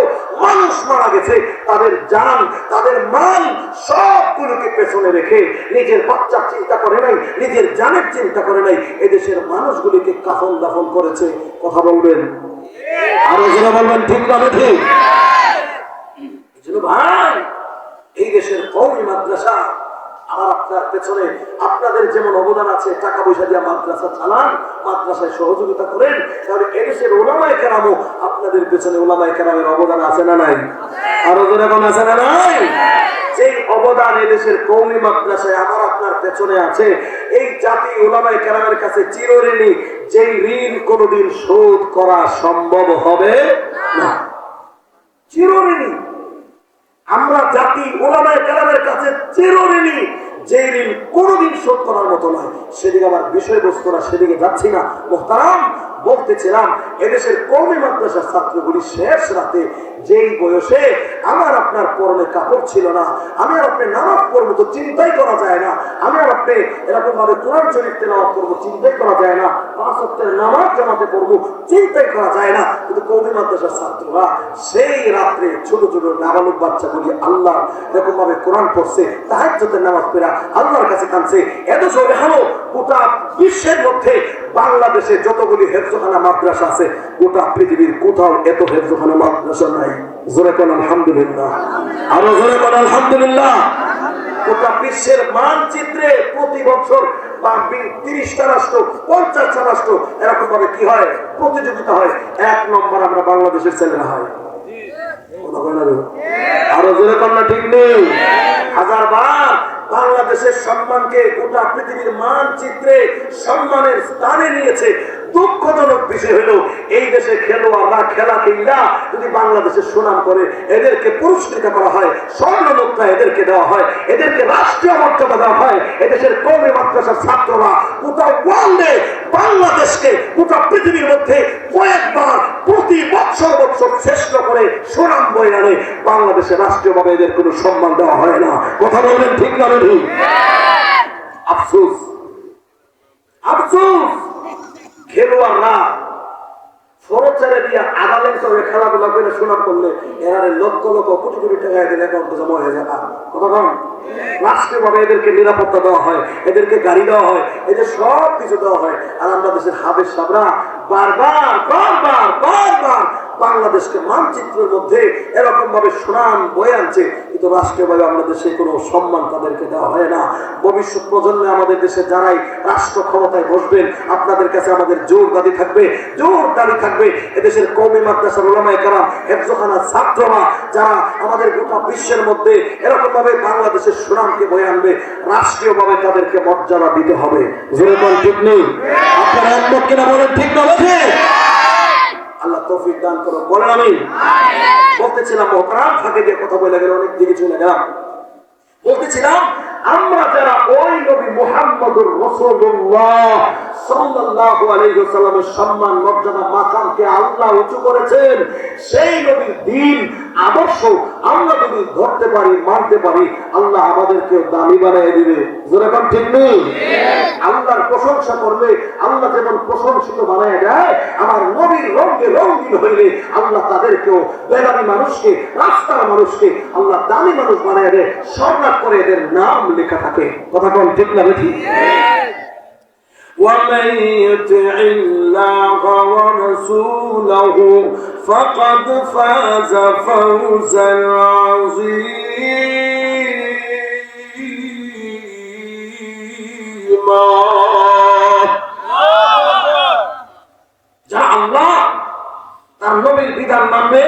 মানুষ মারা গেছে, তাদের জান, তাদের মাল সবগুলোকে পেছনে রেখে নিজের বাচ্চার চিন্তা করে নাই, নিজের জানের চিন্তা করে নাই, এদেশের মানুষগুলিকে কাফন দাফন করেছে। কথা বলবেন? আরো যারা বলবেন ঠিক না ঠিক? ভাই, এই দেশের কওমি মাদ্রাসা আমার আপনার পেছনে আপনাদের যেমন অবদান আছে, টাকা পয়সা দিয়ে মাদ্রাসা চালান, মাদ্রাসায় সহযোগিতা করেন, তাহলে এদেশের উলামায়ে কেরামও আপনাদের পেছনে উলামায়ে কেরামের অবদান আছে না নাই? আরো যেরকম আছে না নাই? যেই অবদান এদেশের কওমি মাদ্রাসায় আমার আপনার পেছনে আছে, এই জাতি উলামায়ে কেরামের কাছে চিরঋণী, যেই ঋণ কোনোদিন শোধ করা সম্ভব হবে না। চিরঋণী আমরা জাতি উলামায়ে কেরামের কাছে চিরঋণী, যে ঋণ কোনোদিন শোধ করার মতো নয়। সেদিকে আমার বিষয়বস্তুরা, সেদিকে যাচ্ছি না। মুহতারাম, বলতেছিলাম এদেশের কওমি মাদ্রাসার ছাত্রগুলি শেষ রাতে যেই বয়সে আমার আপনার পরনে কাপড় ছিল না, আমি আর আপনি নামাজ পড়বো তো চিন্তাই করা যায় না, আমি আর আপনি এরকম ভাবে কোরআন শরীফ তেলাওয়াত করবো চিন্তাই করা যায় না, 5 ওয়াক্তের নামাজ জামাতে পড়বো চিন্তাই করা যায় না। কিন্তু কওমি মাদ্রাসার ছাত্ররা সেই রাত্রে ছোট ছোট নাবালক বাচ্চাগুলি আল্লাহ এরকম ভাবে কোরআন পড়ছে, তাহাজ্জুদের নামাজ পড়া আল্লাহর কাছে কাঁদছে। এত জোরে হালো গোটা বিশ্বের মধ্যে বাংলাদেশে যতগুলি হেফজখানা মাদ্রাসা আছে, গোটা পৃথিবীর কোথাও এত হেফজখানা মাদ্রাসা নাই। জোরে কোন আলহামদুলিল্লাহ, আরো জোরে কোন আলহামদুলিল্লাহ। গোটা বিশ্বের মানচিত্রে প্রতি বছর 30টা রাষ্ট্র, 50টা রাষ্ট্র এরকম ভাবে কি হয়, প্রতিযোগিতা হয়। 1 নম্বর আমরা বাংলাদেশের ছেলেরা হয়। আরো জোরে কন্যা ঠিক নেই? হাজারবার বাংলাদেশের সম্মানকে গোটা পৃথিবীর মানচিত্রে সম্মানের স্থানে নিয়েছে। দুঃখজনক বিষয় হলো এই দেশে খেলোয়াড়রা খেলা কিংবা যদি বাংলাদেশের সুনাম করে এদেরকে পুরস্কৃত করা হয়, স্বর্ণ মুদ্রা এদেরকে দেওয়া হয়, এদেরকে রাষ্ট্রীয় মর্যাদা দেওয়া হয়। এদেশের কওমি মাদ্রাসার ছাত্ররা গোটা ওয়ার্ল্ডে বাংলাদেশকে গোটা পৃথিবীর মধ্যে কয়েকবার প্রতি বছর শ্রেষ্ঠ করে সুনাম বয়ে আনে। বাংলাদেশে রাষ্ট্রীয়ভাবে এদের কোনো সম্মান দেওয়া হয় না। কথা বলবেন ঠিক না ঠিক? আফসোস, আফসোস, খেলোয়াড়রা ফরচারে দিয়ে আদালত করে খেলাধুলা করে সুনাম করলে এরা লক্ষ লক্ষ কোটি কোটি টাকা এদের অ্যাকাউন্টে জমা হয়ে যাবে। কথা বল, রাষ্ট্রীয়ভাবে এদেরকে নিরাপত্তা দেওয়া হয়, এদেরকে গাড়ি দেওয়া হয়, এদের সব কিছু দেওয়া হয়। আর আমরা দেশের হাবের সাবরা বারবার বারবার বারবার বাংলাদেশকে মানচিত্রের মধ্যে এরকম ভাবে সুনাম বয়ে আনছে, কিন্তু রাষ্ট্রীয়ভাবে আমাদের দেশে কোনো সম্মান তাদেরকে দেওয়া হয় না। ভবিষ্যৎ প্রজন্মে আমাদের দেশে যারাই রাষ্ট্র ক্ষমতায় বসবেন, আপনাদের কাছে আমাদের জোর দাবি থাকবে, জোর দাবি থাকবে এদেশের কওমি মাদ্রাসার উলামায়ে কেরাম, হেফজখানার ছাত্ররা যারা আমাদের গোটা বিশ্বের মধ্যে এরকম ভাবে বাংলাদেশের সুনামকে বয়ে আনবে, রাষ্ট্রীয়ভাবে তাদেরকে মর্যাদা দিতে হবে। জোরে বল ঠিক নেই? আপনারা একমত কিনা বলেন ঠিক না বলছে? আল্লাহ তৌফিক দান করো, বলেন আমিন। বলতেছিলাম মুহতারাম, ফাঁকে দিয়ে কথা বলে গেল, অনেক দিকে চলে গেলাম। বলতেছিলাম আমরা যারা ওই নবী মুহাম্মদুর রাসূলুল্লাহ সাল্লাল্লাহু আলাইহি ওয়াসাল্লামের সম্মান মর্যাদা মাকামকে আল্লাহ উঁচু করেছেন। সেই নবীর দ্বীন আদর্শ আমরা যদি ধরতে পারি, মানতে পারি, আল্লাহ আমাদেরকে দামি বানিয়ে দিবে। যেরকম ঠিক নেই, আল্লাহর প্রশংসা করলে আল্লাহ যেমন প্রশংসিত বানিয়ে দেয়, আমার নবীর রঙে রঙিন হইলে আল্লাহ তাদেরকেও বেদামি মানুষকে, রাস্তার মানুষকে আল্লাহ দামি মানুষ বানিয়ে দেয়, সম্রাট করে এদের নাম লেখা থাকে। কথা কোন ঠিক না বেশি? ومن يطع الله ورسوله فقد فاز فوزا عظيما। যারা আল্লাহ তার নবীর বিধান মানবে,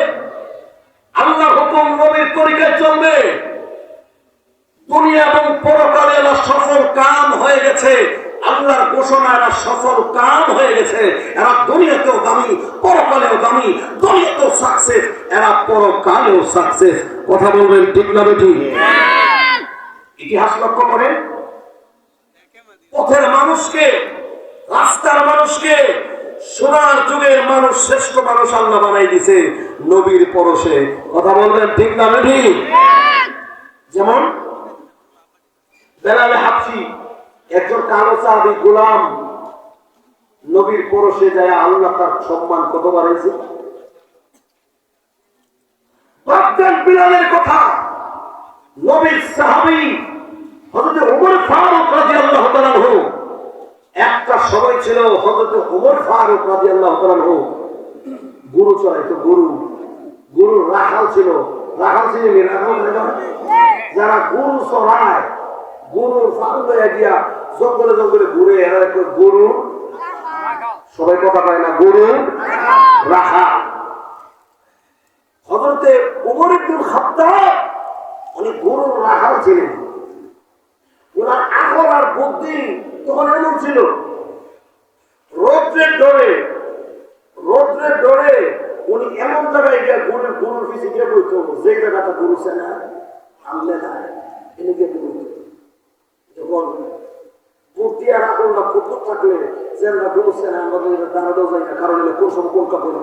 আল্লাহর হুকুম নবীর তরিকায় চলবে, দুনিয়া এবং পরকালে এরা সফল কাম হয়ে গেছে। আল্লাহর ঘোষণা এরা সফল কাম হয়ে গেছে। এরা দুনিয়াতেও দামি, পরকালেও দামি। দুনিয়াতেও সাকসেস, এরা পরকালেও সাকসেস। কথা বলবেন ঠিক না বেঠিক? ইতিহাস লক্ষ্য করেন, পথের মানুষকে, রাস্তার মানুষকে সোনার যুগের মানুষ, শ্রেষ্ঠ মানুষ আল্লাহ বানাই দিছে নবীর পরশে। কথা বলবেন ঠিক না বেঠিক? যেমন বেলাল হাবশী, একজন কালো সাহাবী গোলাম, নবীর পরশে যায় আল্লাহ তার সম্মান কত বাড়াইছে। ভাবতেন বিলালের কথা, নবীর সাহাবী হযরত ওমর ফারুক রাদিয়াল্লাহু তাআলা আনহু, একটা সময় ছিল হযরত ওমর ফারুক রাদিয়াল্লাহু তাআলা আনহু গরু চড়াইতো। গরু রাখাল ছিল। রাখাল ছিল যারা গরু চড়ায়, গরুর ফাঁদে গিয়া জঙ্গলে জঙ্গলে ঘুরে, এরা গরু, সবাই কথা পায় না, গরু রাখা। হযরতে ওমর ইবনুল খাত্তাব উনি গরুর রাখাল ছিলেন। ওনার আকল আর বুদ্ধি তখন এমন ছিল, রৌদ্রের ডরে উনি এমন জায়গায় গিয়া গরুর পিছে গিয়ে বইতো, যে জায়গাটা গরু সেনা আনলে না এনে গিয়ে বইতো। যখন বুদ্ধি আর আকল না কুকুর থাকলে যে আমরা গরু সেনা আমাদের দাঁড়াতেও যাই না, কারণ কোন সময় কোন কাপড়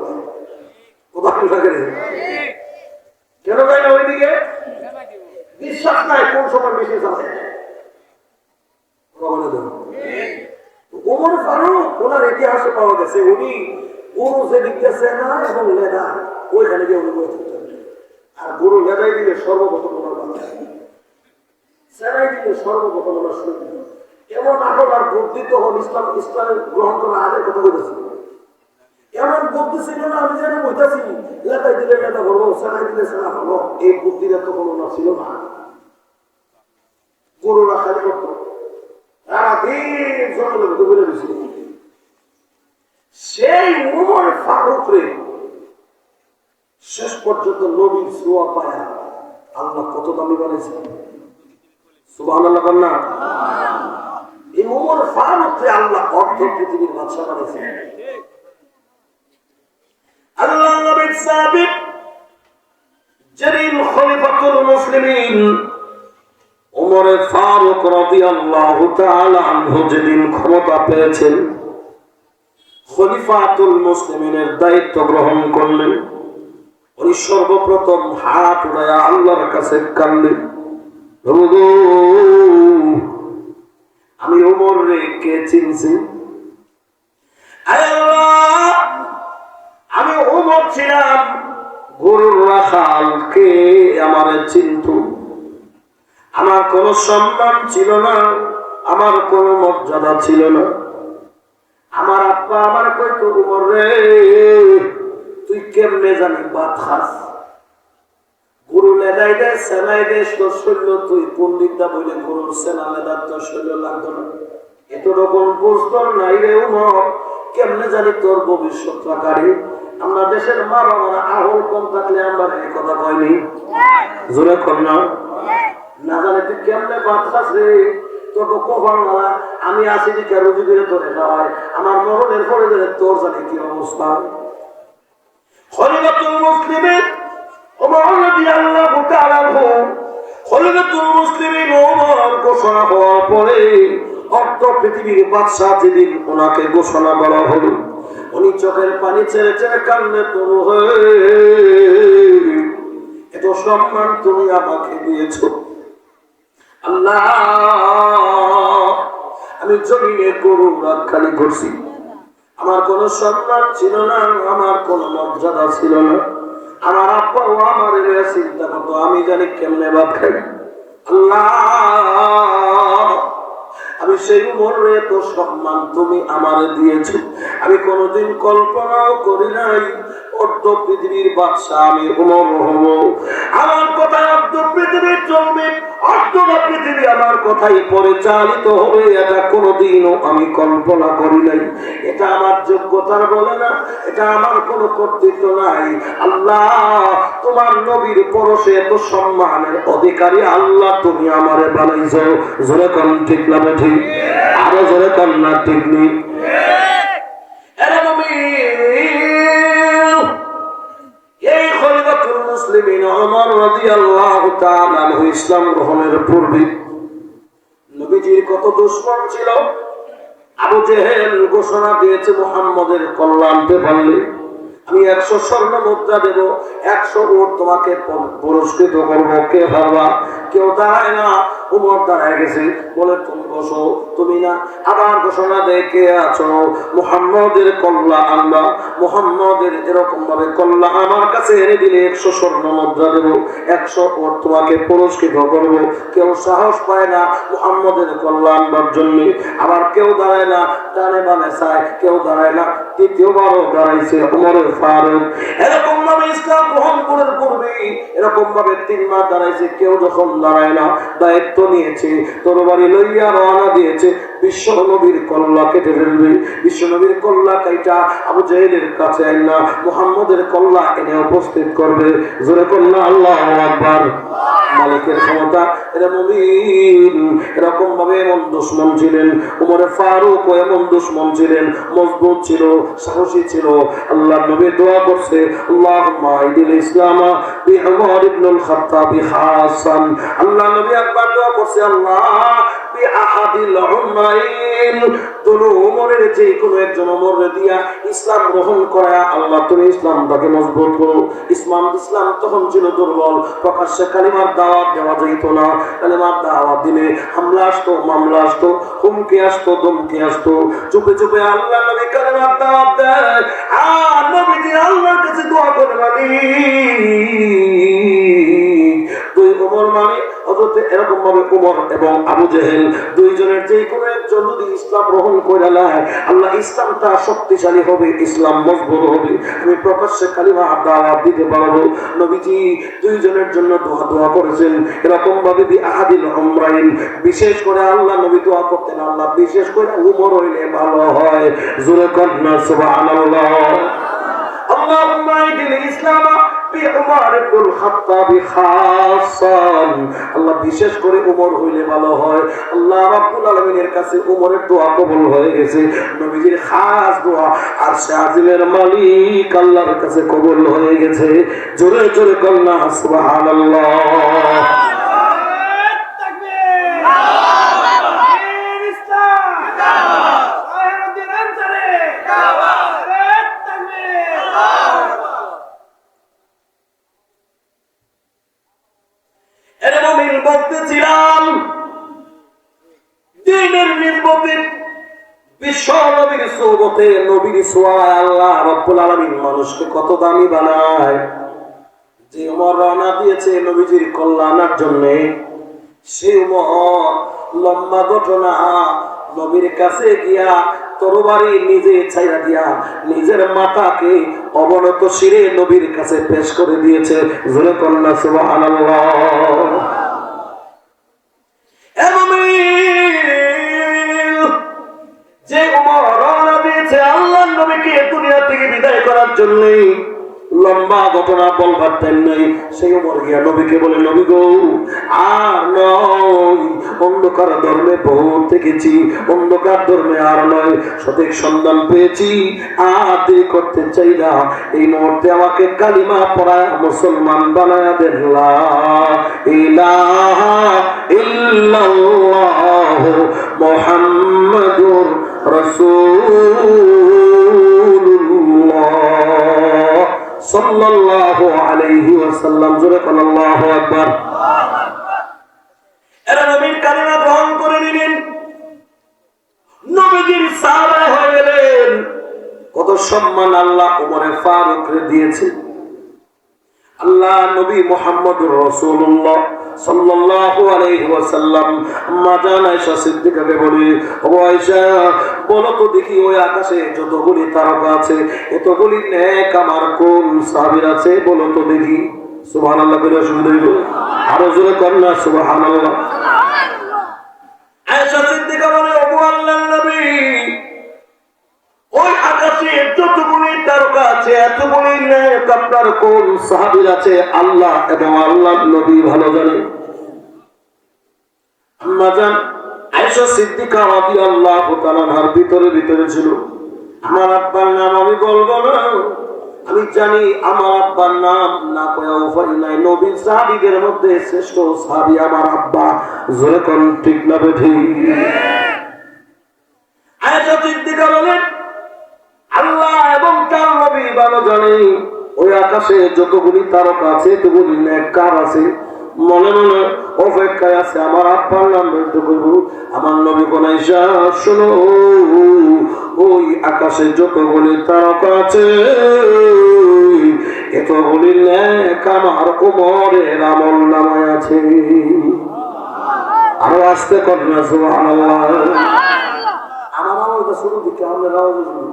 কোথা থাকে, কেন যায় না ওইদিকে? বিশ্বাস নাই কোন সময় বেশি যাবে। ওমর ফারুক, ওনার ইতিহাসে পাওয়া গেছে উনি গরু যেদিক গেছে না এবং লেদা ওইখানে গিয়ে উনি বসে থাকতেন। আর গরু লেদাই দিলে সর্বপ্রথম ওনার বাচ্চা, সেনাই দিলে সর্বপ্রথম ওনার শুরু। এমন আকল আর বুদ্ধি তখন ইসলাম গ্রহণ করার আগের কথা বলেছিল। এমন বুদ্ধি ছিল না, আমি যেন বইতেছি লেদাই দিলে লেদা করবো, সেনাই দিলে সেনা হলো, এই বুদ্ধিটা তখন ওনার ছিল না। গরু রাখালি করত, সেই ওমর ফারুক রে শেষ পর্যন্ত নবীর ছোঁয়া পায়া আল্লাহ কত দামি বানিয়েছে। সুবহানাল্লাহ বলনা। এই ওমর ফারুক রে আল্লাহ অর্ধ পৃথিবীর বাদশা বানিয়েছে। আল্লাহ নবীর সাহাবী জলিল খলিফাতুল মুসলিমিন ওমর ফারুক রাদিয়াল্লাহু তাআলা আনহু যেদিন ক্ষমতা পেয়েছেন, খলিফাতুল মুসলিমিনের দায়িত্ব গ্রহণ করলেন, উনি সর্বপ্রথম হাত উঠায়া আল্লাহর কাছে কাঁদলেন, আমি ওমর রে কে চিনছি? আল্লাহ, আমি ওমর ছিলাম গরুর রাখাল, কে আমারে চিনতো? আমার কোন সম্মান ছিল না, আমার কোন মর্যাদা ছিল না। আমার আব্বা আমার কইতো, ওমর রে তুই কেমনে জানি ভাত খাস? গরু লেদাই দে, সেনাই দে, তোর শৈল তুই কোন দিকটা বলে গরুর সেনা লেদার তোর শৈল লাগতো না। এত রকম বুঝতো নাই রে ওমর, কেমনে জানি তোর ভবিষ্যৎটা গাড়ি। আমরা দেশের মা বাবারা আহল কম থাকলে আমরা এই কথা কয়নি, জোরে কর না, না জানে তুই কেমনে ভাত খাস রে, তোর তো কখন আমি আসি দিকে রুজি করে ধরে খাওয়াই, আমার মরণের পরে তোর জানি কি অবস্থা। খলিফাতুল মুসলিমিন ওমর রাদিয়াল্লাহু তাআলা আনহু, খলিফাতুল মুসলিমিন ওমর ঘোষণা হওয়ার পরে অর্ধ পৃথিবীর বাদশাহ যেদিন ওনাকে ঘোষণা করা হলো, উনি চোখের পানি ছেড়ে ছেড়ে কান্নে তরু হয়ে, এত সম্মান তুমি আমাকে দিয়েছো আল্লাহ, আমি জমিনে গরু রাখালি করছি, আমার কোনো সম্মান ছিল না, আমার কোনো মর্যাদা ছিল না, আমার আব্বা ও আমার চিন্তা করতো আমি জানি কেমনে ভাত খাই। আল্লাহ, আমি সেই উমরে এত সম্মান তুমি আমারে দিয়েছো, আমি কোনোদিন কল্পনাও করি নাই অর্ধ পৃথিবীর বাদশাহ আমি উমর হব। আমার কথায় অর্ধ পৃথিবী চলবে, অর্ধটা পৃথিবী আমার কথাই পরিচালিত হবে, এটা কোনোদিনও আমি কল্পনা করি নাই। এটা আমার যোগ্যতার বলে না, এটা আমার কোনো কর্তৃত্ব নাই। আল্লাহ, তোমার নবীর পরশে এত সম্মানের অধিকারী আল্লাহ তুমি আমারে বানাইছো। জোরে কোন ঠিক না ঠিক? আরো জোরে কোন না ঠিক নেই? এই খলিফাতুল মুসলিমিন ওমর রাদিয়াল্লাহু তাআলা আনহু ইসলাম গ্রহণের পূর্বে নবীজির কত দুশমন ছিল। আবু জেহেল ঘোষণা দিয়েছে, মুহাম্মদের কল্যাণ আনতে পারলে আমি 100 স্বর্ণ মুদ্রা দেব, 100 উট তোমাকে পুরস্কৃত করবো। কে ভাববা? কেউ দাঁড়ায় না। উমর দাঁড়ায় গেছে, বলে তুমি বসো। তুমি না, আবার ঘোষণা দেয় কে আছো? মুহাম্মদের কল্লা আনবা, মুহাম্মদের এরকম ভাবে কল্লা আমার কাছে এনে দিলে 100 স্বর্ণ মুদ্রা দেব, 100 উট তোমাকে পুরস্কৃত করবো। কেউ সাহস পায় না মুহাম্মদের কল্লা আনবার জন্য। আবার কেউ দাঁড়ায় না, ডানে বামে চায়, কেউ দাঁড়ায় না। তৃতীয়বারও দাঁড়াইছে উমরের ফারুক। এরকম ভাবে ইসলাম গ্রহণ করার পূর্বে এরকম ভাবে 3 মাস দাঁড়াইছে, কেউ যখন দাঁড়ায় না, দায়িত্ব নিয়েছে, তরবারি লইয়া রওনা দিয়েছে, বিশ্ব নবীর কল্লা কেটে ফেলবে। বিশ্ব নবীর কল্লা কাইটা আবু জেহেলের কাছে আইনা মুহাম্মদের কল্লা এনে উপস্থিত করবে। জোরে কল্লা আল্লাহু আকবার। মালিকের ক্ষমতা। এরা মুমিন এরকম ভাবে এমন দুশমন ছিলেন। উমরে ফারুক ও এমন দুশমন ছিলেন, মজবুত ছিল, সাহসী ছিল। আল্লাহ নবী দোয়া করছে, আল্লাহুম্মা আইদিল ইসলামা বিউমর ইবনুল খাত্তাব খাসান। আল্লাহ নবী একবার দোয়া করছে, আল্লাহ বিআহাদিল উমাইন, দুনু উমরের যে কোনো একজন উমরে দিয়া ইসলাম গ্রহণ করা আল্লাহ তুমি ইসলামটাকে মজবুত করো। ইসলাম তখন ছিল দুর্বল, প্রকাশ্যে কালিমার দাওয়াত দেওয়া যেত না। কালিমার দাওয়াত দিলে হামলা আসতো, মামলা আসতো, হুমকি আসতো, ধমকি আসতো। চুপে চুপে আল্লাহ নবী কালিমার দাওয়াত দেয়, আর নবীজি আল্লাহর কাছে দোয়া করে মানে দুই উমর মানে হযরত এরকম ভাবে উমর এবং আবু জেহেল দুইজনের যে কোনো একজন যদি ইসলাম গ্রহণ করে নেয়, আল্লাহ ইসলামটা শক্তিশালী হবে, ইসলাম মজবুত হবে, আমি প্রকাশ্যে কালিমা দাওয়াত দিতে পারবো। নবীজি দুইজনের জন্য দোয়া করেছেন এরকম ভাবে বিআহাদিল উমরাইন। বিশেষ করে আল্লাহ নবী দোয়া করতেন, আল্লাহ বিশেষ করে উমর হইলে ভালো হয়। জোরে কন্না সুবহানাল্লাহ। আল্লাহুম্মা আইদিল ইসলামা বিউমর ইবনুল খাত্তাব খাসান। আল্লাহ বিশেষ করে উমর হইলে ভালো হয়। আল্লাহ রাব্বুল আলামিনের কাছে উমরের দোয়া কবুল হয়ে গেছে। নবীজির খাস দোয়া আরশে আজিমের মালিক আল্লাহর কাছে কবুল হয়ে গেছে। জোরে জোরে কন্না সুবহানাল্লাহ। বলতেছিলাম দিনের নির্মতে বিশ্ব নবীর সোহবতে নবীর সোয়ায় আল্লাহ রাব্বুল আলামিন মানুষকে কত দামি বানায়। যে উমর রওনা দিয়েছে নবীজির কল্যাণের জন্য, সে উমর লম্বা ঘটনা নবীর কাছে গিয়া তরবারি নিজে ছাইরা দিয়া নিজের মাথাকে অবনত শিরে নবীর কাছে পেশ করে দিয়েছে। জোরে কন্না সুবহানাল্লাহ। যে উমর রওনা দিয়েছে আল্লাহর নবীকে দুনিয়া থেকে বিদায় করার জন্য, লম্বা ঘটনা বলবার টাইম নাই। সেই ওমর গিয়া নবীকে বলে, নবী গো, আর নয়, অন্ধকার ধর্মে বহুত দেখেছি, অন্ধকার ধর্মে আর নয়, সঠিক সন্ধান পেয়েছি, আর দেরি করতে চাই না। এই মুহূর্তে আমাকে কালিমা পড়া মুসলমান বানায়া দেন। লা ইলাহা ইল্লাল্লাহ মুহাম্মাদুর রাসূলুল্লাহ সাল্লাল্লাহু আলাইহি ওয়াসাল্লাম। জোরে বলেন আল্লাহু আকবার। এরা নবীর কালিমা গ্রহণ করে নিলেন, নবীর সাহাবা হয়ে গেলেন। কত সম্মান আল্লাহ ওমরে ফারুককে দিয়েছে। আল্লাহ নবী মুহাম্মদুর রাসূলুল্লাহ সাল্লাল্লাহু আলাইহি ওয়াসাল্লাম আম্মা জান আয়েশা সিদ্দিকাকে বলে, ও আয়েশা, বলো তো দেখি ওই আকাশে যতগুলি তারকা আছে এতগুলি নেক আমার কোন সাহাবীর আছে, বলো তো দেখি। সুবহানাল্লাহ বলে শুনতে হইব, আরো জোরে করেন না সুবহানাল্লাহ। আয়েশা সিদ্দিকা বলে, ও আল্লাহর নবী, ওই আকাশে যতগুলি তারকা আছে এতগুলি নেক আপনার কোন সাহাবীর আছে আল্লাহ এবং আল্লাহর নবী ভালো জানে। আম্মা জান আয়েশা সিদ্দিকা রাদিয়াল্লাহু তাআলা আনহার ভিতরে ছিল, আমার আব্বার নাম আমি বলবো না, আমি জানি আমার আব্বার নাম না কয়া উপায় নাই, নবীর সাহাবীদের মধ্যে শ্রেষ্ঠ সাহাবী আমার আব্বা। জোরে কোন ঠিক না বেঠি? আয়েশা সিদ্দিকা বলেন, আল্লাহ এবং তার নবী ভালো জানে ওই আকাশে যতগুলি তারকা আছে ততগুলি নেককার আছে, মনে মনে অপেক্ষায় আছে আমার আব্বার নাম বলতে করব। আমার নবী বলেন, আয়েশা শোনো, ওই আকাশে যতগুলি তারকা আছে এতগুলি নেক আমার ওমরের আমলনামায় আছে। আরো আসতে করেন না সুবহানাল্লাহ। আমার আমলটা শুরু দিকে আমরা রাও বুঝবো।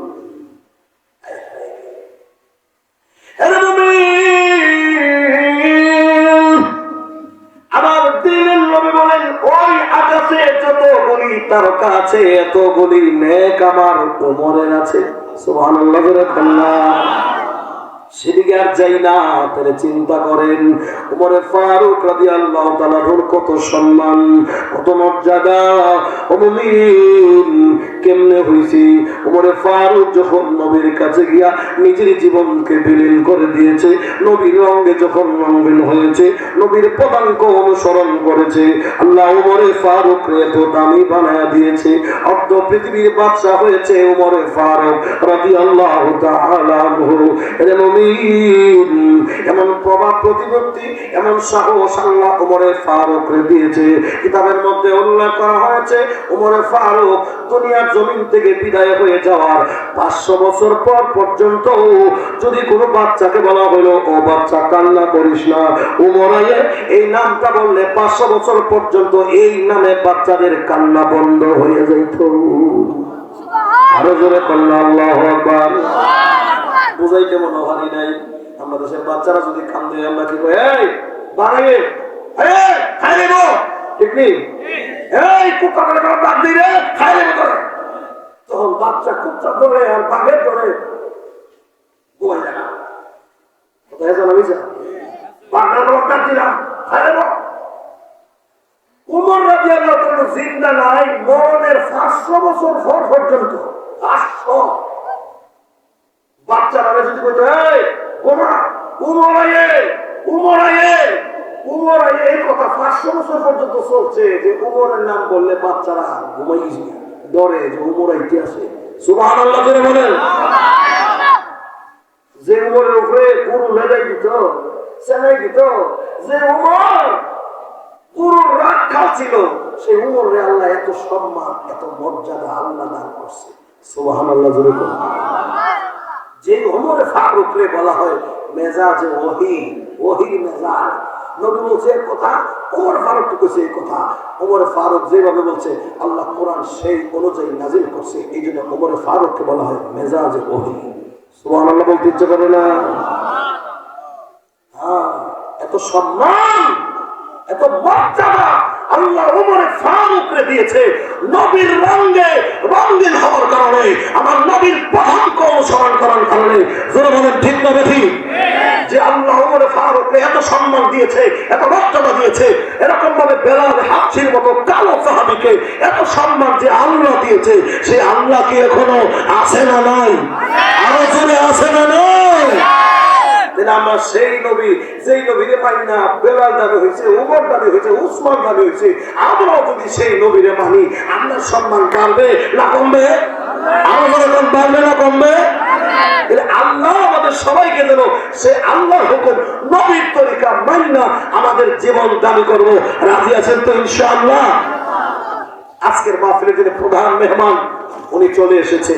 আমার দিলের নবী বলেন, ওই আকাশে যতগুলি তারকা আছে এতগুলি নেক আমার ওমরের আছে। সুবহানাল্লাহ। সেদিকে আর যাই না, তাহলে চিন্তা করেন ওমরে ফারুক রাদিয়াল্লাহু তাআলার কত সম্মান, কত মর্যাদা। ও মুমিন, কেমনে হইছে? ওমরে ফারুক যখন নবীর কাছে গিয়া নিজের জীবনকে বিলীন করে দিয়েছে, নবীর রঙে যখন রঙিন হয়েছে, নবীর পদাঙ্ক অনুসরণ করেছে, আল্লাহ ওমরে ফারুক এত দামি বানায়া দিয়েছে, অর্ধ পৃথিবীর বাদশা হয়েছে ওমরে ফারুক রাদিয়াল্লাহু তাআলা আনহু। এমন প্রভাব প্রতিপত্তি, এমন সাহস আল্লাহ ওমরে ফারুক দিয়েছে। কিতাবের মধ্যে উল্লেখ করা হয়েছে, ওমরে ফারুক দুনিয়ার জমিন থেকে বিদায় হয়ে যাওয়ার 500 বছর পর পর্যন্ত যদি কোনো বাচ্চাকে বলা হলো, ও বাচ্চা কান্না করিস না, ওমরায়ে এই নামটা বললে 500 বছর পর্যন্ত এই নামে বাচ্চাদের কান্না বন্ধ হয়ে যাইত। আরো জোরে কন্যা আল্লাহু আকবার। বুঝাইতে মনে হয় নাই, আমরা দেশের বাচ্চারা যদি কান্দে আমরা কি কই, এই বাড়াইয়ে এই খাই দেবো, ঠিক নেই, এই কুত্তা করে ডাক দিই রে, খাই দেবো করে। তখন বাচ্চা কুত্তা ধরে আর বাঘের ধরে গোয়াই যায় না, কোথায় জানা বুঝা বাঘের ডাক দিলাম খাই দেবো। উমর রাদিয়াল্লাহু তাআলা জিন্দা নাই মরণের 500 বছর পর পর্যন্ত। 500 বাচ্চারা যদি বলতো, এই গোমা উমরায়ে উমরায়ে উমরায়ে, এই কথা 500 বছর পর্যন্ত চলছে যে উমরের নাম বললে বাচ্চারা ঘুমাই ডরে যে উমরাইতে আসে। সুবহানাল্লাহ করে বলেন। যে উমরের উপরে গুরু লেদাই দিত, সেনাই দিত, যে উমর গুরুর রাখা ছিল, সেই উমরে আল্লাহ এত সম্মান এত মর্যাদা আল্লাহ দান করছে। সুবহানাল্লাহ জোরে বলেন। যে ওমরে ফারুক রে বলা হয় মেজাজে ওহী, ওহীর মেজাজ। নবী বলছে কথা, ওমর ফারুক কইছে এই কথা। ওমর ফারুক যেভাবে বলছে আল্লাহ কোরআন সেই অনুযায়ী নাজিল করছে, এই জন্য ওমর ফারুককে বলা হয় মেজাজে ওহী। সুবহানাল্লাহ বলতে ইচ্ছে করে না? হ্যাঁ, এত সম্মান এত মর্যাদা আল্লাহ ওমরে ফারুককে দিয়েছে নবীর রঙে রঙিন হওয়ার কারণে, আমার নবীর পদাঙ্ক অনুসরণ করার কারণে। জোরে বলেন ঠিক না বেঠিক? সম্মান দিয়েছে, এত মর্যাদা দিয়েছে, এরকম ভাবে বেলাল হাবশির মতো কালো সাহাবীকে এত সম্মান যে আল্লাহ দিয়েছে, সেই আল্লাহ কি এখনো আছে না নাই? আরো জোরে আছে না নাই? আমরা সেই নবী, যেই নবীরে পাই না বেলাল দাবি হয়েছে, উমর দাবি হয়েছে, উসমান দাবি হয়েছে, আমরাও যদি সেই নবীরে মানি, আল্লাহর সম্মান বাড়বে না কমবে? আমাদের বাড়বে না কমবে? আল্লাহ আমাদের সবাইকে যেন সে আল্লাহর হুকুম নবীর তরিকা মাইনা আমাদের জীবন দাবি করবো। রাজি আছেন তো ইনশাআল্লাহ? আজকের মাহফিলের যিনি প্রধান মেহমান উনি চলে এসেছে,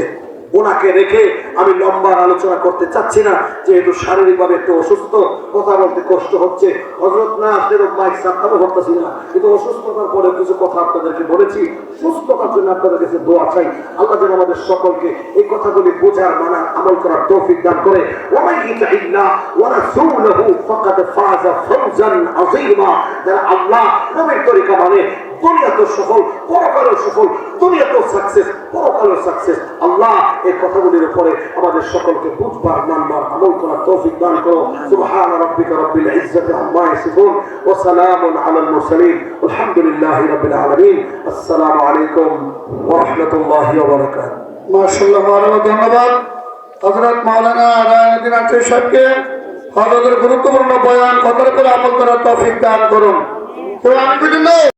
ওনাকে রেখে আমি লম্বা আলোচনা করতে চাচ্ছি না, যেহেতু শারীরিকভাবে একটু অসুস্থ, কথা বলতে কষ্ট হচ্ছে। হযরত না আসলে মাইক সামনে করতেছি না, কিন্তু অসুস্থতার পরে কিছু কথা আপনাদেরকে বলেছি। সুস্থতার জন্য আপনাদের কাছে দোয়া চাই, আল্লাহ যেন আমাদের সকলকে এই কথাগুলি বোঝার, মানার, আমল করার তৌফিক দান করে। ওয়া ইল্লাল্লাহ ওয়া রাসূলুহু ফাকাদ ফাযা ফাওজান আযীমা। যারা আল্লাহ নবীর তরিকা মানে দুনিয়াতে সফল, পরকালেও সফল, দুনিয়াতেও সাকসেস, পরকালেও সাকসেস। আল্লাহ এই কথাগুলির উপরে আমাদের সকলকে বুঝবার, মানবার, আমল করার তৌফিক দান করো। সুবহান রাব্বিকা রাব্বিল ইজ্জাতি আম্মা ইয়াসিফুন ওয়া সালামুন আলাল মুরসালিন আলহামদুলিল্লাহি রাব্বিল আলামিন। আসসালামু আলাইকুম ওয়া রাহমাতুল্লাহি ওয়া বারাকাতুহু। মাশাআল্লাহ, ধন্যবাদ হযরত মাওলানা রায়উদ্দিন আনসারী সাহেবকে। হযরতের গুরুত্বপূর্ণ বয়ান, কথার উপর আমল করার তৌফিক দান করুন। তো আমি বুঝলাম